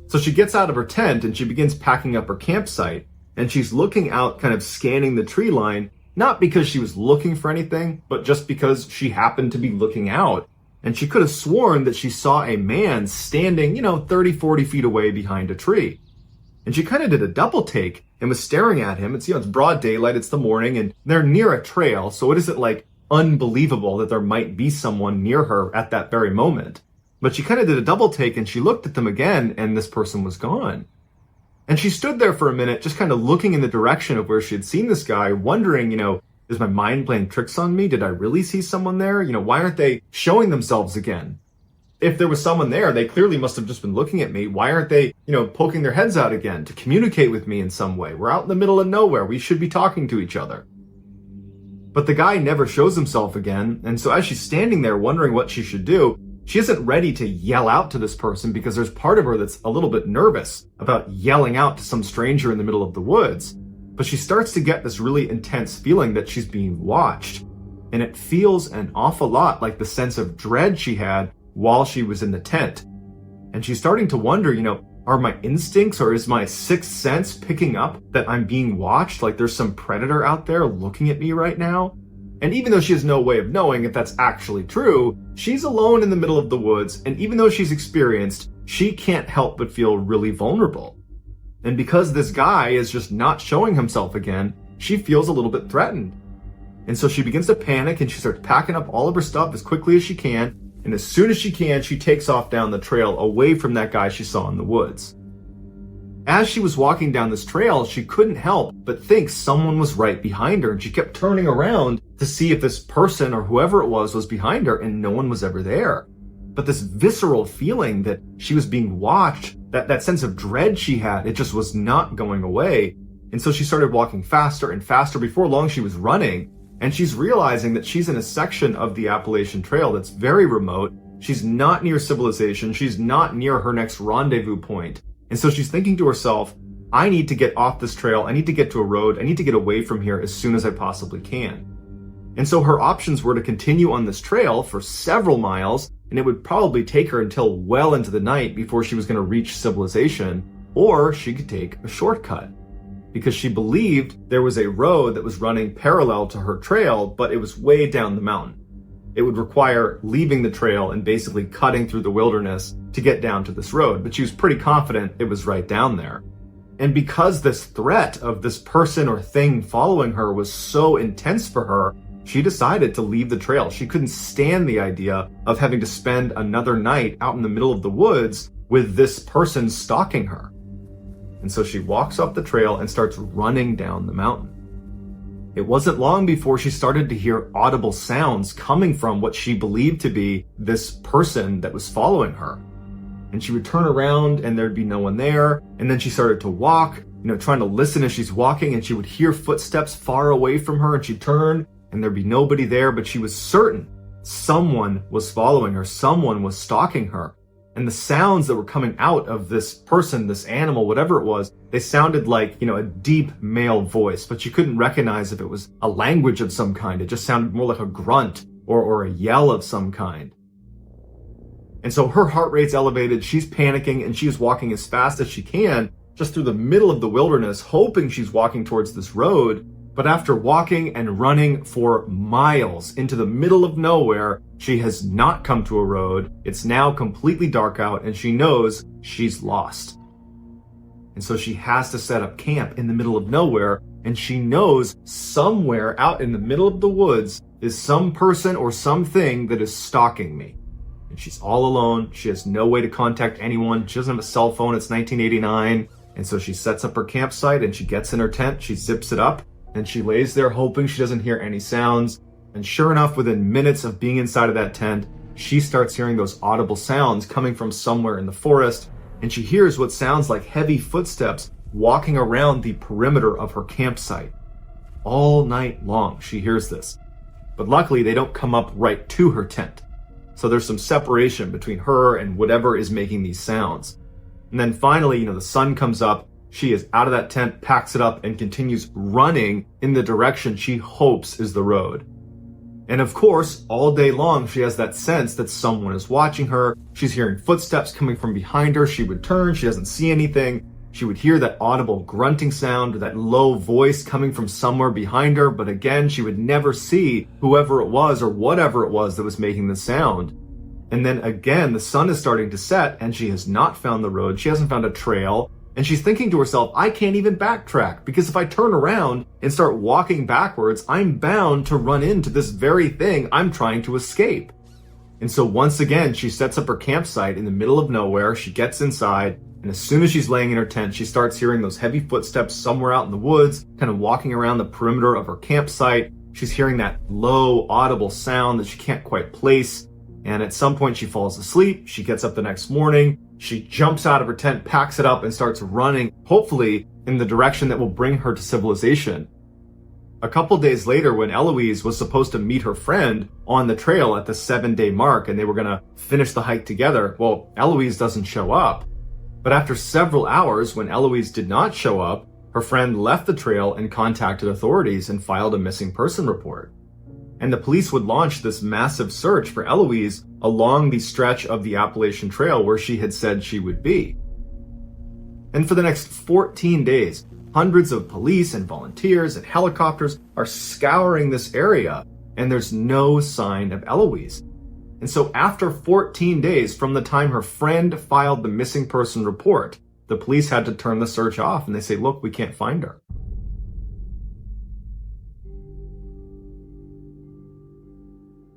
So she gets out of her tent and she begins packing up her campsite, and she's looking out, kind of scanning the tree line, not because she was looking for anything, but just because she happened to be looking out. And she could have sworn that she saw a man standing, 30, 40 feet away behind a tree. And she kind of did a double take and was staring at him. It's, it's broad daylight, it's the morning, and they're near a trail, so it isn't like unbelievable that there might be someone near her at that very moment. But she kind of did a double take and she looked at them again, and this person was gone. And she stood there for a minute, just kind of looking in the direction of where she had seen this guy, wondering, is my mind playing tricks on me? Did I really see someone there? Why aren't they showing themselves again? If there was someone there, they clearly must have just been looking at me. Why aren't they, poking their heads out again to communicate with me in some way? We're out in the middle of nowhere. We should be talking to each other. But the guy never shows himself again. And so as she's standing there wondering what she should do, she isn't ready to yell out to this person because there's part of her that's a little bit nervous about yelling out to some stranger in the middle of the woods. But she starts to get this really intense feeling that she's being watched. And it feels an awful lot like the sense of dread she had while she was in the tent. And she's starting to wonder, are my instincts or is my sixth sense picking up that I'm being watched? Like there's some predator out there looking at me right now? And even though she has no way of knowing if that's actually true, she's alone in the middle of the woods. And even though she's experienced, she can't help but feel really vulnerable. And because this guy is just not showing himself again, she feels a little bit threatened. And so she begins to panic and she starts packing up all of her stuff as quickly as she can. And as soon as she can, she takes off down the trail away from that guy she saw in the woods. As she was walking down this trail, she couldn't help but think someone was right behind her. And she kept turning around to see if this person or whoever it was behind her, and no one was ever there. But this visceral feeling that she was being watched, that sense of dread she had, it just was not going away. And so she started walking faster and faster. Before long, she was running, and she's realizing that she's in a section of the Appalachian Trail that's very remote. She's not near civilization. She's not near her next rendezvous point. And so she's thinking to herself, I need to get off this trail. I need to get to a road. I need to get away from here as soon as I possibly can. And so her options were to continue on this trail for several miles, and it would probably take her until well into the night before she was going to reach civilization, or she could take a shortcut. Because she believed there was a road that was running parallel to her trail, but it was way down the mountain. It would require leaving the trail and basically cutting through the wilderness to get down to this road, but she was pretty confident it was right down there. And because this threat of this person or thing following her was so intense for her, she decided to leave the trail. She couldn't stand the idea of having to spend another night out in the middle of the woods with this person stalking her. And so she walks up the trail and starts running down the mountain. It wasn't long before she started to hear audible sounds coming from what she believed to be this person that was following her. And she would turn around and there'd be no one there. And then she started to walk, trying to listen as she's walking, and she would hear footsteps far away from her, and she'd turn and there'd be nobody there, but she was certain someone was following her, someone was stalking her. And the sounds that were coming out of this person, this animal, whatever it was, they sounded like, a deep male voice, but she couldn't recognize if it was a language of some kind. It just sounded more like a grunt or a yell of some kind. And so her heart rate's elevated, she's panicking, and she's walking as fast as she can just through the middle of the wilderness, hoping she's walking towards this road. But after walking and running for miles into the middle of nowhere, she has not come to a road. It's now completely dark out, and she knows she's lost. And so she has to set up camp in the middle of nowhere, and she knows somewhere out in the middle of the woods is some person or something that is stalking me. And she's all alone. She has no way to contact anyone. She doesn't have a cell phone. It's 1989. And so she sets up her campsite, and she gets in her tent. She zips it up, and she lays there hoping she doesn't hear any sounds. And sure enough, within minutes of being inside of that tent, she starts hearing those audible sounds coming from somewhere in the forest. And she hears what sounds like heavy footsteps walking around the perimeter of her campsite. All night long, she hears this. But luckily, they don't come up right to her tent. So there's some separation between her and whatever is making these sounds. And then finally, the sun comes up. She is out of that tent, packs it up, and continues running in the direction she hopes is the road. And of course, all day long, she has that sense that someone is watching her. She's hearing footsteps coming from behind her. She would turn, she doesn't see anything. She would hear that audible grunting sound, that low voice coming from somewhere behind her. But again, she would never see whoever it was or whatever it was that was making the sound. And then again, the sun is starting to set, and she has not found the road. She hasn't found a trail. And she's thinking to herself, I can't even backtrack, because if I turn around and start walking backwards, I'm bound to run into this very thing I'm trying to escape. And so once again, she sets up her campsite in the middle of nowhere. She gets inside, and as soon as she's laying in her tent, she starts hearing those heavy footsteps somewhere out in the woods, kind of walking around the perimeter of her campsite. She's hearing that low, audible sound that she can't quite place. And at some point, she falls asleep. She gets up the next morning. She jumps out of her tent, packs it up, and starts running, hopefully in the direction that will bring her to civilization. A couple days later, when Eloise was supposed to meet her friend on the trail at the 7-day mark, and they were going to finish the hike together, well, Eloise doesn't show up. But after several hours, when Eloise did not show up, her friend left the trail and contacted authorities and filed a missing person report. And the police would launch this massive search for Eloise along the stretch of the Appalachian Trail where she had said she would be. And for the next 14 days, hundreds of police and volunteers and helicopters are scouring this area, and there's no sign of Eloise. And so after 14 days from the time her friend filed the missing person report, the police had to turn the search off, and they say, look, we can't find her.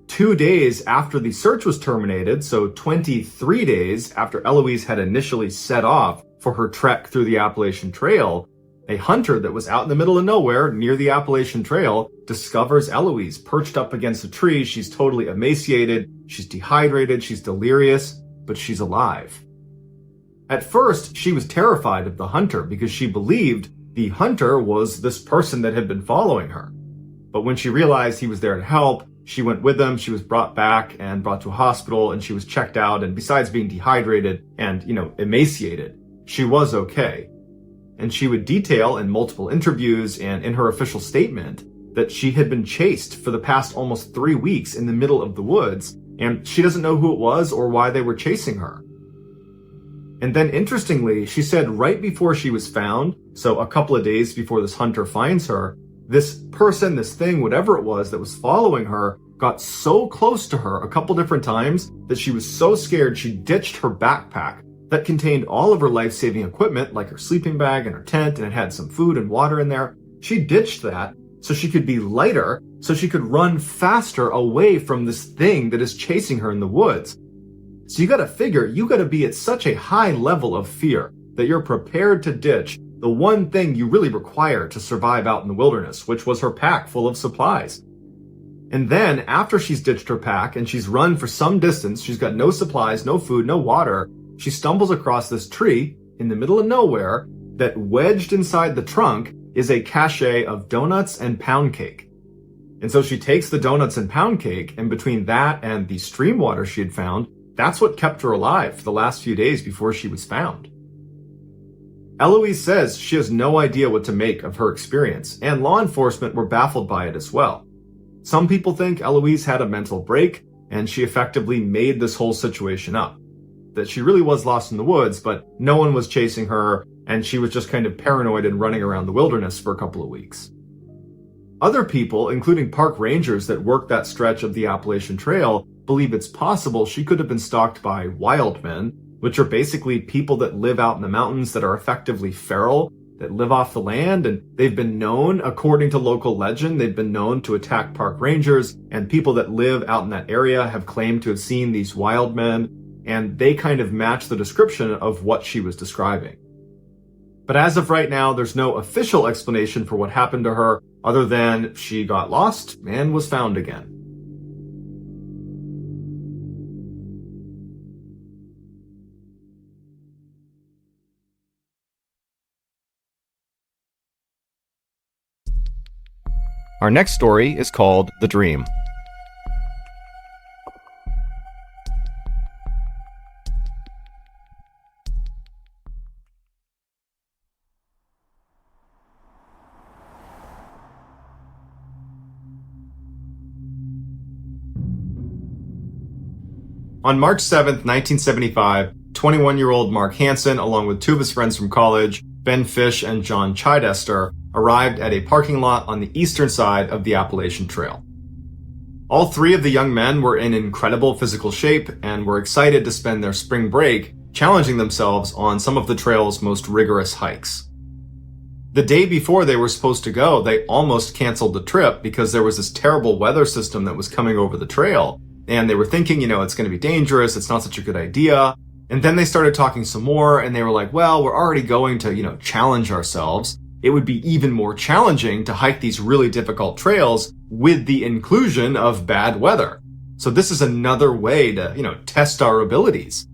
Two days after the search was terminated, so 23 days after Eloise had initially set off for her trek through the Appalachian Trail, a hunter that was out in the middle of nowhere near the Appalachian Trail discovers Eloise perched up against a tree. She's totally emaciated, she's dehydrated, she's delirious, but she's alive. At first, she was terrified of the hunter because she believed the hunter was this person that had been following her. But when she realized he was there to help, she went with him. She was brought back and brought to a hospital, and she was checked out. And besides being dehydrated and, emaciated, she was okay. And she would detail in multiple interviews and in her official statement that she had been chased for the past almost 3 weeks in the middle of the woods, and she doesn't know who it was or why they were chasing her. And then interestingly, she said right before she was found, so a couple of days before this hunter finds her, this person, this thing, whatever it was that was following her, got so close to her a couple different times that she was so scared she ditched her backpack that contained all of her life-saving equipment, like her sleeping bag and her tent, and it had some food and water in there. She ditched that so she could be lighter, so she could run faster away from this thing that is chasing her in the woods. So you gotta figure, you gotta be at such a high level of fear that you're prepared to ditch the one thing you really require to survive out in the wilderness, which was her pack full of supplies. And then, after she's ditched her pack and she's run for some distance, she's got no supplies, no food, no water, she stumbles across this tree in the middle of nowhere that wedged inside the trunk is a cache of donuts and pound cake. And so she takes the donuts and pound cake, and between that and the stream water she had found, that's what kept her alive for the last few days before she was found. Eloise says she has no idea what to make of her experience, and law enforcement were baffled by it as well. Some people think Eloise had a mental break, and she effectively made this whole situation up. That she really was lost in the woods, but no one was chasing her, and she was just kind of paranoid and running around the wilderness for a couple of weeks. Other people, including park rangers that work that stretch of the Appalachian Trail, believe it's possible she could have been stalked by wild men, which are basically people that live out in the mountains that are effectively feral, that live off the land, and they've been known, according to local legend, they've been known to attack park rangers, and people that live out in that area have claimed to have seen these wild men, and they kind of match the description of what she was describing. But as of right now, there's no official explanation for what happened to her other than she got lost and was found again. Our next story is called The Dream. On March 7th, 1975, 21-year-old Mark Hansen, along with two of his friends from college, Ben Fish and John Chidester, arrived at a parking lot on the eastern side of the Appalachian Trail. All three of the young men were in incredible physical shape and were excited to spend their spring break challenging themselves on some of the trail's most rigorous hikes. The day before they were supposed to go, they almost canceled the trip because there was this terrible weather system that was coming over the trail, and they were thinking, it's going to be dangerous, it's not such a good idea. And then they started talking some more, and they were like, well, we're already going to, challenge ourselves. It would be even more challenging to hike these really difficult trails with the inclusion of bad weather. So this is another way to, test our abilities.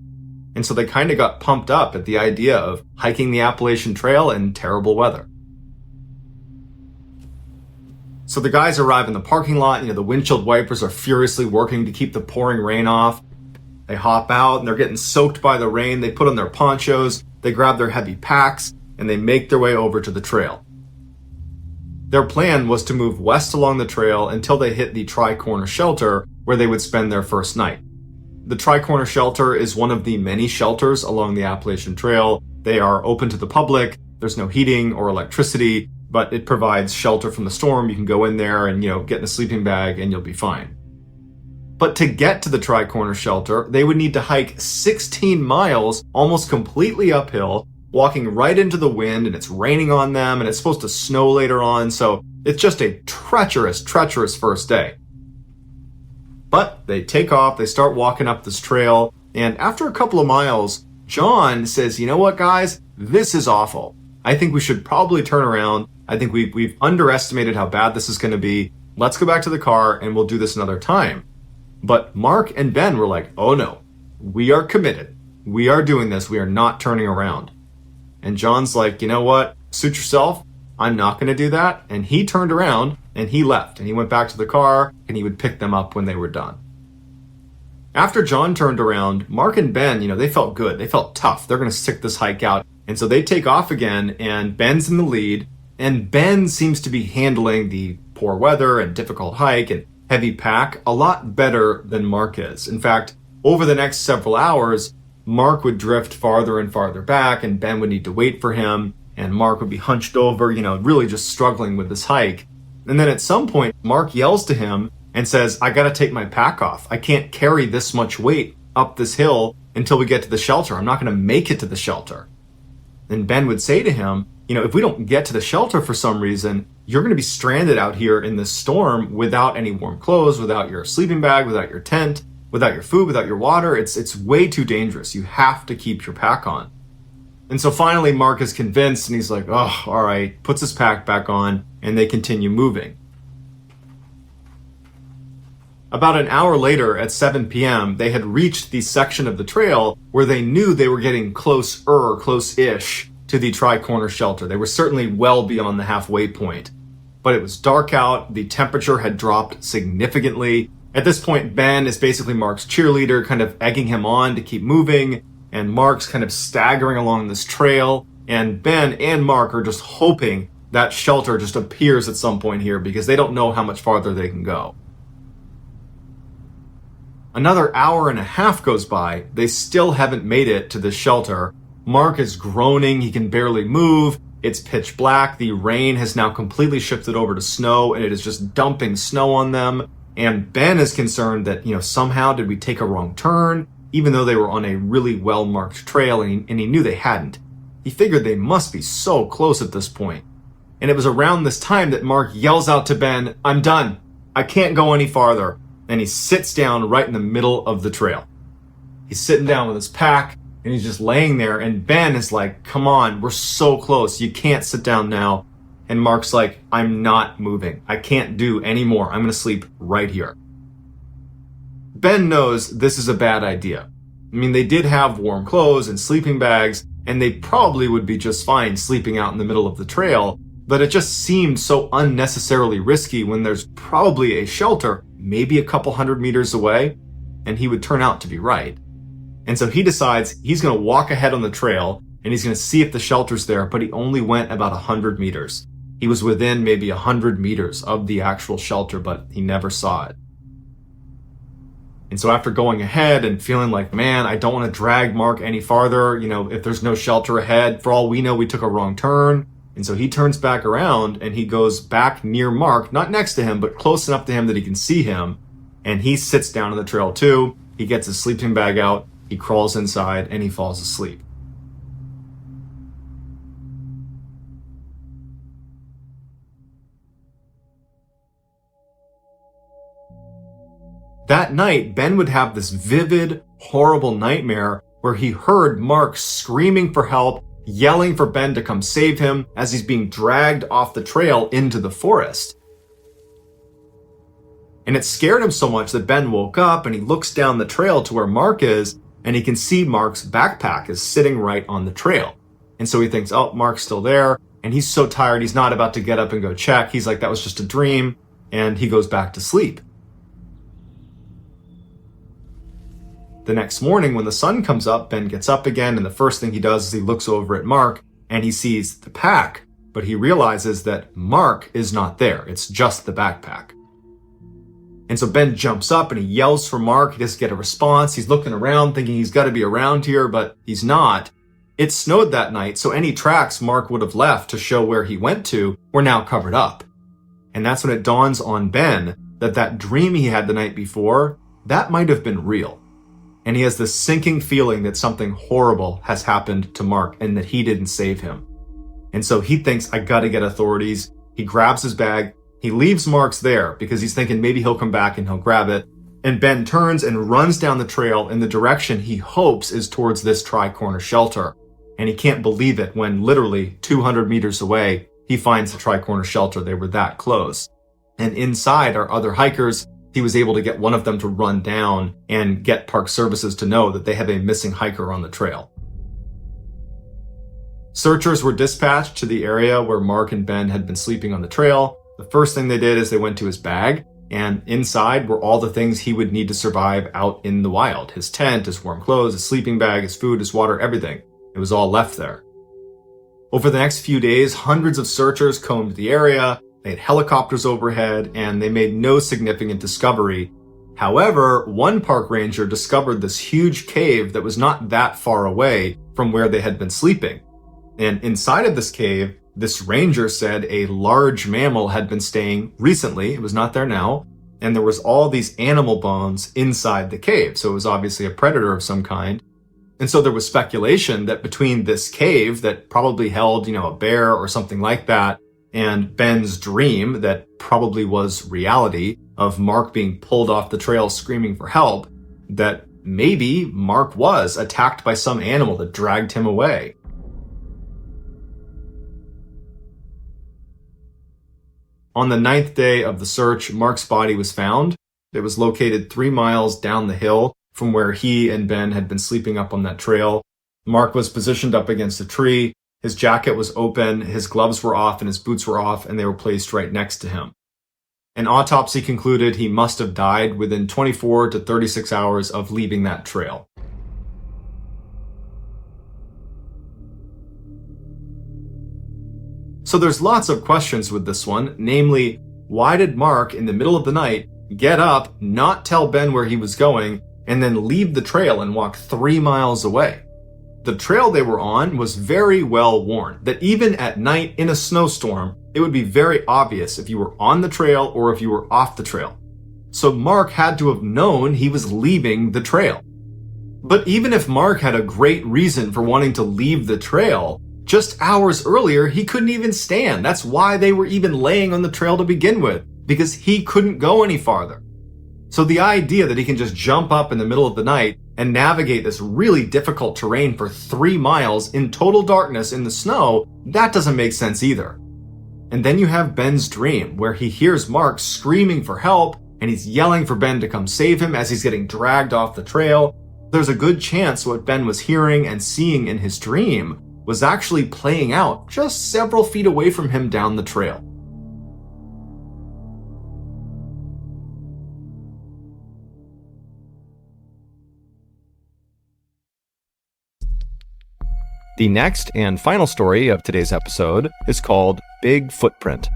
And so they kind of got pumped up at the idea of hiking the Appalachian Trail in terrible weather. So the guys arrive in the parking lot, the windshield wipers are furiously working to keep the pouring rain off. They hop out and they're getting soaked by the rain. They put on their ponchos, they grab their heavy packs, and they make their way over to the trail. Their plan was to move west along the trail until they hit the Tri-Corner Shelter, where they would spend their first night. The Tri-Corner Shelter is one of the many shelters along the Appalachian Trail. They are open to the public, there's no heating or electricity, but it provides shelter from the storm. You can go in there and, get in a sleeping bag and you'll be fine. But to get to the Tri-Corner Shelter, they would need to hike 16 miles, almost completely uphill, walking right into the wind, and it's raining on them, and it's supposed to snow later on, so it's just a treacherous first day. But they take off, they start walking up this trail, and after a couple of miles, John says, you know what, guys? This is awful. I think we should probably turn around. I think we've underestimated how bad this is going to be. Let's go back to the car, and we'll do this another time. But Mark and Ben were like, oh no, we are committed. We are doing this. We are not turning around. And John's like, you know what? Suit yourself. I'm not going to do that. And he turned around and he left and he went back to the car and he would pick them up when they were done. After John turned around, Mark and Ben, they felt good. They felt tough. They're going to stick this hike out And so they take off again, and Ben's in the lead, and Ben seems to be handling the poor weather and difficult hike and heavy pack a lot better than Mark is. In fact, over the next several hours, Mark would drift farther and farther back, and Ben would need to wait for him, and Mark would be hunched over, really just struggling with this hike. And then at some point, Mark yells to him and says, I gotta take my pack off. I can't carry this much weight up this hill until we get to the shelter. I'm not gonna make it to the shelter. And Ben would say to him, if we don't get to the shelter for some reason, you're gonna be stranded out here in this storm without any warm clothes, without your sleeping bag, without your tent, without your food, without your water. It's way too dangerous. You have to keep your pack on. And so finally Mark is convinced, and he's like, oh, all right, puts his pack back on, and they continue moving. About an hour later at 7 p.m., they had reached the section of the trail where they knew they were getting close-ish to the tri-corner shelter. They were certainly well beyond the halfway point. But it was dark out, the temperature had dropped significantly. At this point, Ben is basically Mark's cheerleader, kind of egging him on to keep moving, and Mark's kind of staggering along this trail, and Ben and Mark are just hoping that shelter just appears at some point here because they don't know how much farther they can go. Another hour and a half goes by. They still haven't made it to the shelter. Mark is groaning. He can barely move. It's pitch black. The rain has now completely shifted over to snow, and it is just dumping snow on them. And Ben is concerned that, somehow did we take a wrong turn, even though they were on a really well-marked trail, and he knew they hadn't. He figured they must be so close at this point. And it was around this time that Mark yells out to Ben, I'm done. I can't go any farther. And he sits down right in the middle of the trail. He's sitting down with his pack, and he's just laying there, and Ben is like, come on, we're so close, you can't sit down now. And Mark's like, I'm not moving. I can't do any more. I'm gonna sleep right here. Ben knows this is a bad idea. They did have warm clothes and sleeping bags, and they probably would be just fine sleeping out in the middle of the trail, but it just seemed so unnecessarily risky when there's probably a shelter maybe a couple 100 meters away, and he would turn out to be right. And so he decides he's going to walk ahead on the trail, and he's going to see if the shelter's there, but he only went about 100 meters. He was within maybe 100 meters of the actual shelter, but he never saw it. And so after going ahead and feeling like, man, I don't want to drag Mark any farther, if there's no shelter ahead, for all we know, we took a wrong turn. And so he turns back around and he goes back near Mark, not next to him, but close enough to him that he can see him. And he sits down on the trail too. He gets his sleeping bag out, he crawls inside, and he falls asleep. That night, Ben would have this vivid, horrible nightmare where he heard Mark screaming for help, yelling for Ben to come save him as he's being dragged off the trail into the forest. And it scared him so much that Ben woke up and he looks down the trail to where Mark is, and he can see Mark's backpack is sitting right on the trail. And so he thinks, oh, Mark's still there. And he's so tired, he's not about to get up and go check. He's like, that was just a dream. And he goes back to sleep. The next morning, when the sun comes up, Ben gets up again, and the first thing he does is he looks over at Mark, and he sees the pack, but he realizes that Mark is not there. It's just the backpack. And so Ben jumps up and he yells for Mark. He doesn't get a response. He's looking around thinking he's got to be around here, but he's not. It snowed that night, so any tracks Mark would have left to show where he went to were now covered up. And that's when it dawns on Ben that that dream he had the night before, that might have been real. And he has this sinking feeling that something horrible has happened to Mark and that he didn't save him. And so he thinks, I gotta get authorities. He grabs his bag. He leaves Mark's there because he's thinking maybe he'll come back and he'll grab it. And Ben turns and runs down the trail in the direction he hopes is towards this tri-corner shelter. And he can't believe it when literally 200 meters away, he finds the tri-corner shelter. They were that close. And inside are other hikers. He was able to get one of them to run down and get Park Services to know that they have a missing hiker on the trail. Searchers were dispatched to the area where Mark and Ben had been sleeping on the trail. The first thing they did is they went to his bag, and inside were all the things he would need to survive out in the wild. His tent, his warm clothes, his sleeping bag, his food, his water, everything. It was all left there. Over the next few days, hundreds of searchers combed the area, they had helicopters overhead, and they made no significant discovery. However, one park ranger discovered this huge cave that was not that far away from where they had been sleeping. And inside of this cave, this ranger said a large mammal had been staying recently. It was not there now. And there was all these animal bones inside the cave. So it was obviously a predator of some kind. And so there was speculation that between this cave that probably held, a bear or something like that, and Ben's dream that probably was reality of Mark being pulled off the trail screaming for help, that maybe Mark was attacked by some animal that dragged him away. On the 9th day of the search, Mark's body was found. It was located 3 miles down the hill from where he and Ben had been sleeping up on that trail. Mark was positioned up against a tree. His jacket was open, his gloves were off, and his boots were off, and they were placed right next to him. An autopsy concluded he must have died within 24 to 36 hours of leaving that trail. So there's lots of questions with this one, namely, why did Mark, in the middle of the night, get up, not tell Ben where he was going, and then leave the trail and walk 3 miles away? The trail they were on was very well worn, that even at night in a snowstorm, it would be very obvious if you were on the trail or if you were off the trail. So Mark had to have known he was leaving the trail. But even if Mark had a great reason for wanting to leave the trail, just hours earlier, he couldn't even stand. That's why they were even laying on the trail to begin with, because he couldn't go any farther. So the idea that he can just jump up in the middle of the night and navigate this really difficult terrain for 3 miles in total darkness in the snow, that doesn't make sense either. And then you have Ben's dream, where he hears Mark screaming for help, and he's yelling for Ben to come save him as he's getting dragged off the trail. There's a good chance what Ben was hearing and seeing in his dream was actually playing out just several feet away from him down the trail. The next and final story of today's episode is called Big Footprint.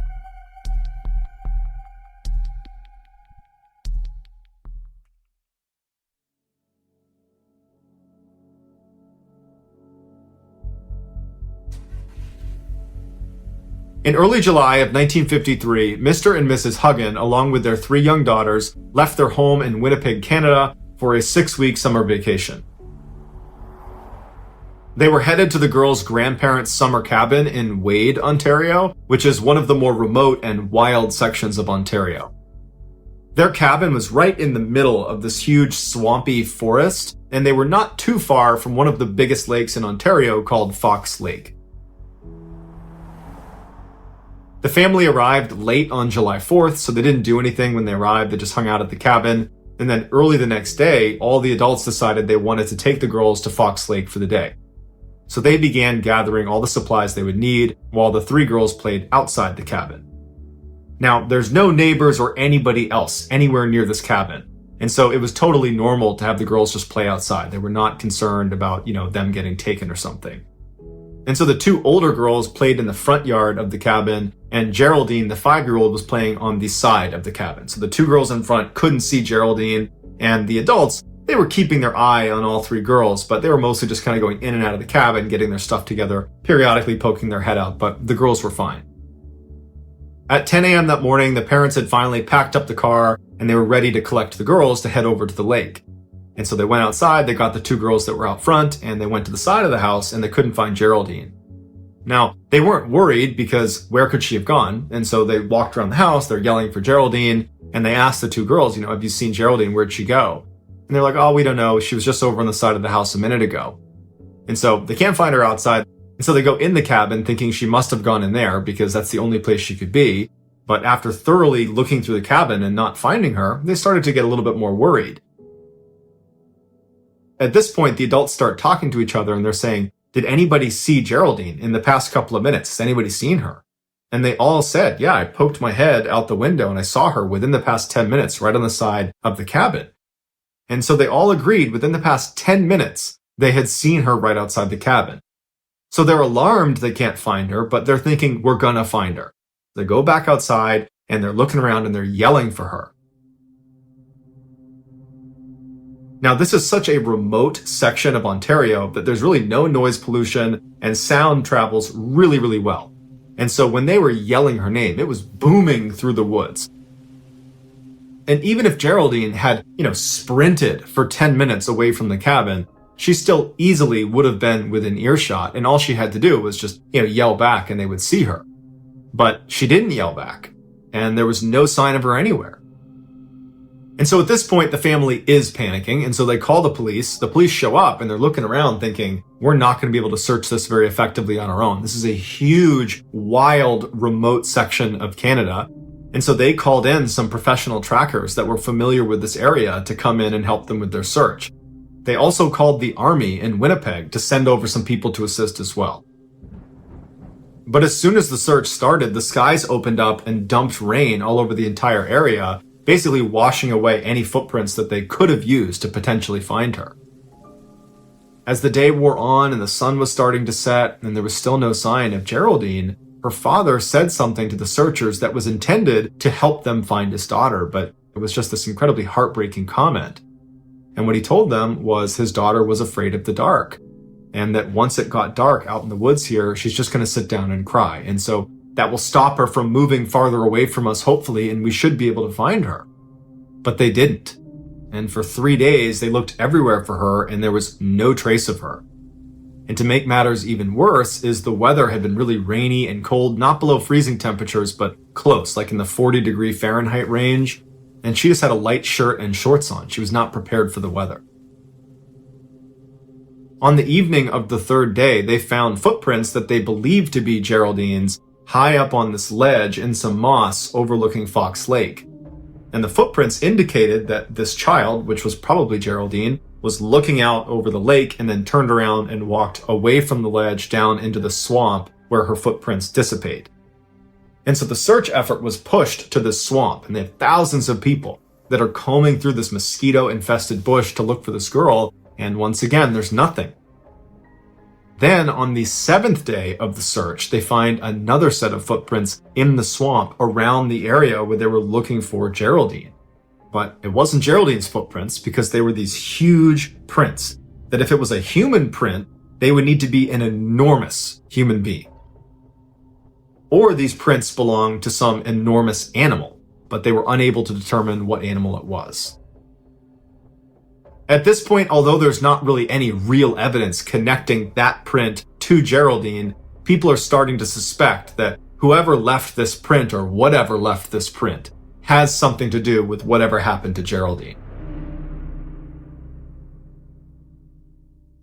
In early July of 1953, Mr. and Mrs. Huggin, along with their 3 young daughters, left their home in Winnipeg, Canada, for a 6-week summer vacation. They were headed to the girls' grandparents' summer cabin in Wade, Ontario, which is one of the more remote and wild sections of Ontario. Their cabin was right in the middle of this huge swampy forest, and they were not too far from one of the biggest lakes in Ontario called Fox Lake. The family arrived late on July 4th, so they didn't do anything when they arrived. They just hung out at the cabin. And then early the next day, all the adults decided they wanted to take the girls to Fox Lake for the day. So they began gathering all the supplies they would need while the 3 girls played outside the cabin. Now, there's no neighbors or anybody else anywhere near this cabin. And so it was totally normal to have the girls just play outside. They were not concerned about, them getting taken or something. And so the 2 older girls played in the front yard of the cabin, and Geraldine, the 5-year-old, was playing on the side of the cabin. So the 2 girls in front couldn't see Geraldine, and the adults, they were keeping their eye on all 3 girls, but they were mostly just kind of going in and out of the cabin, getting their stuff together, periodically poking their head out, but the girls were fine. At 10 a.m. that morning, the parents had finally packed up the car, and they were ready to collect the girls to head over to the lake. And so they went outside, they got the 2 girls that were out front, and they went to the side of the house, and they couldn't find Geraldine. Now, they weren't worried because where could she have gone? And so they walked around the house, they're yelling for Geraldine, and they asked the 2 girls, have you seen Geraldine? Where'd she go? And they're like, oh, we don't know. She was just over on the side of the house a minute ago. And so they can't find her outside. And so they go in the cabin thinking she must have gone in there because that's the only place she could be. But after thoroughly looking through the cabin and not finding her, they started to get a little bit more worried. At this point, the adults start talking to each other and they're saying, did anybody see Geraldine in the past couple of minutes? Has anybody seen her? And they all said, yeah, I poked my head out the window and I saw her within the past 10 minutes right on the side of the cabin. And so they all agreed within the past 10 minutes, they had seen her right outside the cabin. So they're alarmed they can't find her, but they're thinking, we're gonna find her. They go back outside and they're looking around and they're yelling for her. Now, this is such a remote section of Ontario that there's really no noise pollution and sound travels really, really well. And so when they were yelling her name, it was booming through the woods. And even if Geraldine had, sprinted for 10 minutes away from the cabin, she still easily would have been within earshot, and all she had to do was just, yell back and they would see her. But she didn't yell back, and there was no sign of her anywhere. And so at this point, the family is panicking, and so they call the police. The police show up, and they're looking around thinking, we're not going to be able to search this very effectively on our own. This is a huge, wild, remote section of Canada. And so they called in some professional trackers that were familiar with this area to come in and help them with their search. They also called the army in Winnipeg to send over some people to assist as well. But as soon as the search started, the skies opened up and dumped rain all over the entire area, basically washing away any footprints that they could have used to potentially find her. As the day wore on and the sun was starting to set and there was still no sign of Geraldine, her father said something to the searchers that was intended to help them find his daughter, but it was just this incredibly heartbreaking comment. And what he told them was his daughter was afraid of the dark, and that once it got dark out in the woods here, she's just going to sit down and cry. And so that will stop her from moving farther away from us, hopefully, and we should be able to find her. But they didn't. And for 3 days, they looked everywhere for her, and there was no trace of her. And to make matters even worse is the weather had been really rainy and cold, not below freezing temperatures, but close, like in the 40-degree Fahrenheit range. And she just had a light shirt and shorts on. She was not prepared for the weather. On the evening of the third day, they found footprints that they believed to be Geraldine's high up on this ledge in some moss overlooking Fox Lake. And the footprints indicated that this child, which was probably Geraldine, was looking out over the lake and then turned around and walked away from the ledge down into the swamp where her footprints dissipate. And so the search effort was pushed to this swamp, and they have thousands of people that are combing through this mosquito-infested bush to look for this girl, and once again, there's nothing. Then, on the 7th day of the search, they find another set of footprints in the swamp around the area where they were looking for Geraldine. But it wasn't Geraldine's footprints because they were these huge prints that if it was a human print, they would need to be an enormous human being. Or these prints belonged to some enormous animal, but they were unable to determine what animal it was. At this point, although there's not really any real evidence connecting that print to Geraldine, people are starting to suspect that whoever left this print or whatever left this print has something to do with whatever happened to Geraldine.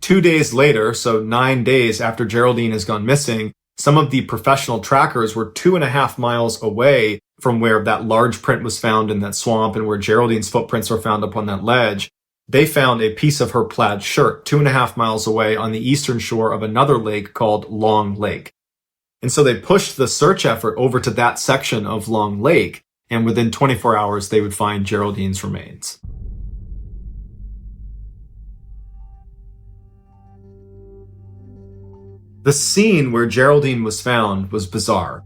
2 days later, so 9 days after Geraldine has gone missing, some of the professional trackers were 2.5 miles away from where that large print was found in that swamp and where Geraldine's footprints were found up on that ledge. They found a piece of her plaid shirt 2.5 miles away on the eastern shore of another lake called Long Lake. And so they pushed the search effort over to that section of Long Lake, and within 24 hours they would find Geraldine's remains. The scene where Geraldine was found was bizarre.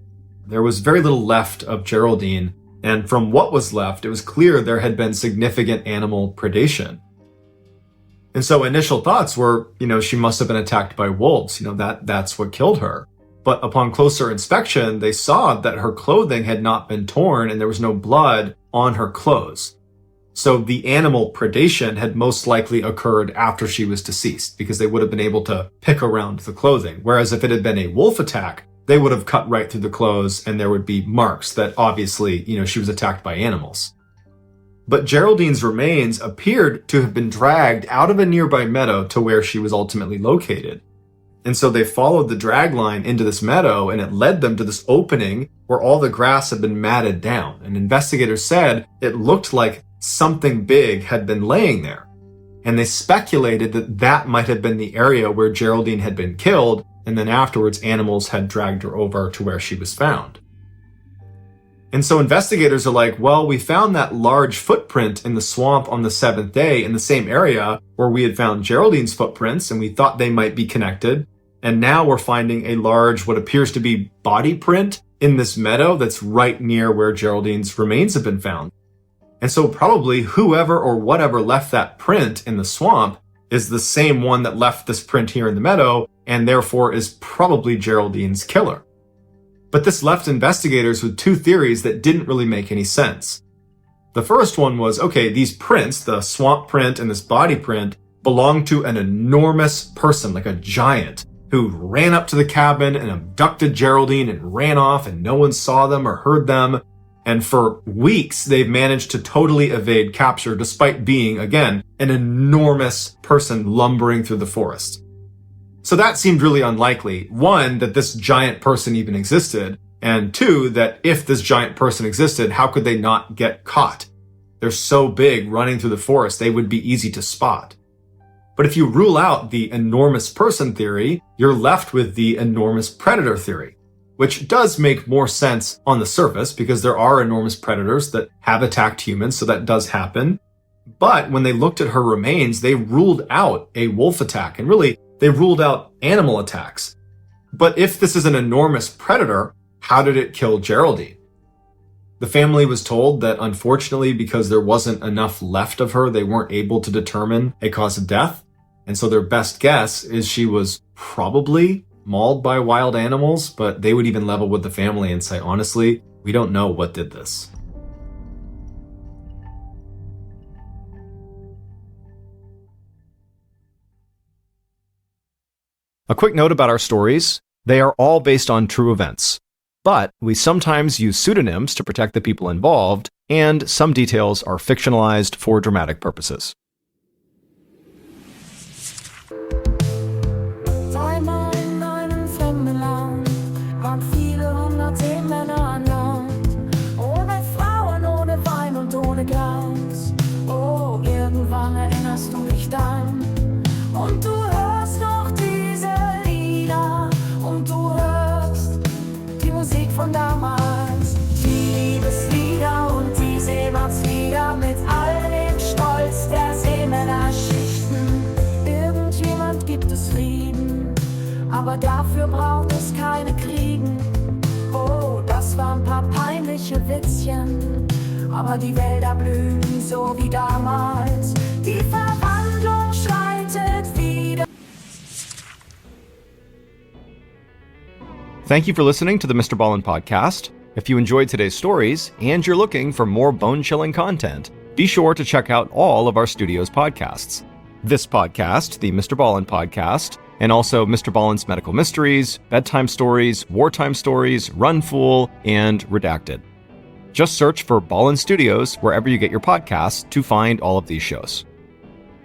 There was very little left of Geraldine, and from what was left, it was clear there had been significant animal predation. And so initial thoughts were, she must have been attacked by wolves, that's what killed her. But upon closer inspection, they saw that her clothing had not been torn and there was no blood on her clothes. So the animal predation had most likely occurred after she was deceased because they would have been able to pick around the clothing. Whereas if it had been a wolf attack, they would have cut right through the clothes and there would be marks that obviously, she was attacked by animals. But Geraldine's remains appeared to have been dragged out of a nearby meadow to where she was ultimately located. And so they followed the drag line into this meadow and it led them to this opening where all the grass had been matted down. And investigators said it looked like something big had been laying there. And they speculated that that might have been the area where Geraldine had been killed, and then afterwards animals had dragged her over to where she was found. And so investigators are like, well, we found that large footprint in the swamp on the 7th day in the same area where we had found Geraldine's footprints, and we thought they might be connected. And now we're finding a large, what appears to be body print in this meadow that's right near where Geraldine's remains have been found. And so probably whoever or whatever left that print in the swamp is the same one that left this print here in the meadow, and therefore is probably Geraldine's killer. But this left investigators with two theories that didn't really make any sense. The first one was, okay, these prints, the swamp print and this body print, belong to an enormous person, like a giant, who ran up to the cabin and abducted Geraldine and ran off and no one saw them or heard them. And for weeks, they've managed to totally evade capture despite being, again, an enormous person lumbering through the forest. So that seemed really unlikely. One, that this giant person even existed. And two, that if this giant person existed, how could they not get caught? They're so big running through the forest, they would be easy to spot. But if you rule out the enormous person theory, you're left with the enormous predator theory, which does make more sense on the surface because there are enormous predators that have attacked humans, so that does happen. But when they looked at her remains, they ruled out a wolf attack, and really, they ruled out animal attacks. But if this is an enormous predator, how did it kill Geraldine? The family was told that unfortunately, because there wasn't enough left of her, they weren't able to determine a cause of death. And so their best guess is she was probably mauled by wild animals, but they would even level with the family and say, honestly, we don't know what did this. A quick note about our stories. They are all based on true events. But we sometimes use pseudonyms to protect the people involved, and some details are fictionalized for dramatic purposes. Oh, irgendwann erinnerst du dich dann und du hörst noch diese Lieder und du hörst die Musik von damals, die Liebeslieder und die Seemannslieder mit all dem Stolz der Seemännerschichten. Irgendjemand gibt es Frieden, aber dafür braucht es keine Kriegen. Oh, das waren ein paar peinliche Witzchen, aber die Wälder blühen so wie damals. Die Verwandlung schreitet wieder. Thank you for listening to the MrBallen podcast. If you enjoyed today's stories and you're looking for more bone-chilling content, be sure to check out all of our studio's podcasts. This podcast, the MrBallen podcast, and also MrBallen's Medical Mysteries, Bedtime Stories, Wartime Stories, Run Fool, and Redacted. Just search for Ballen Studios wherever you get your podcasts to find all of these shows.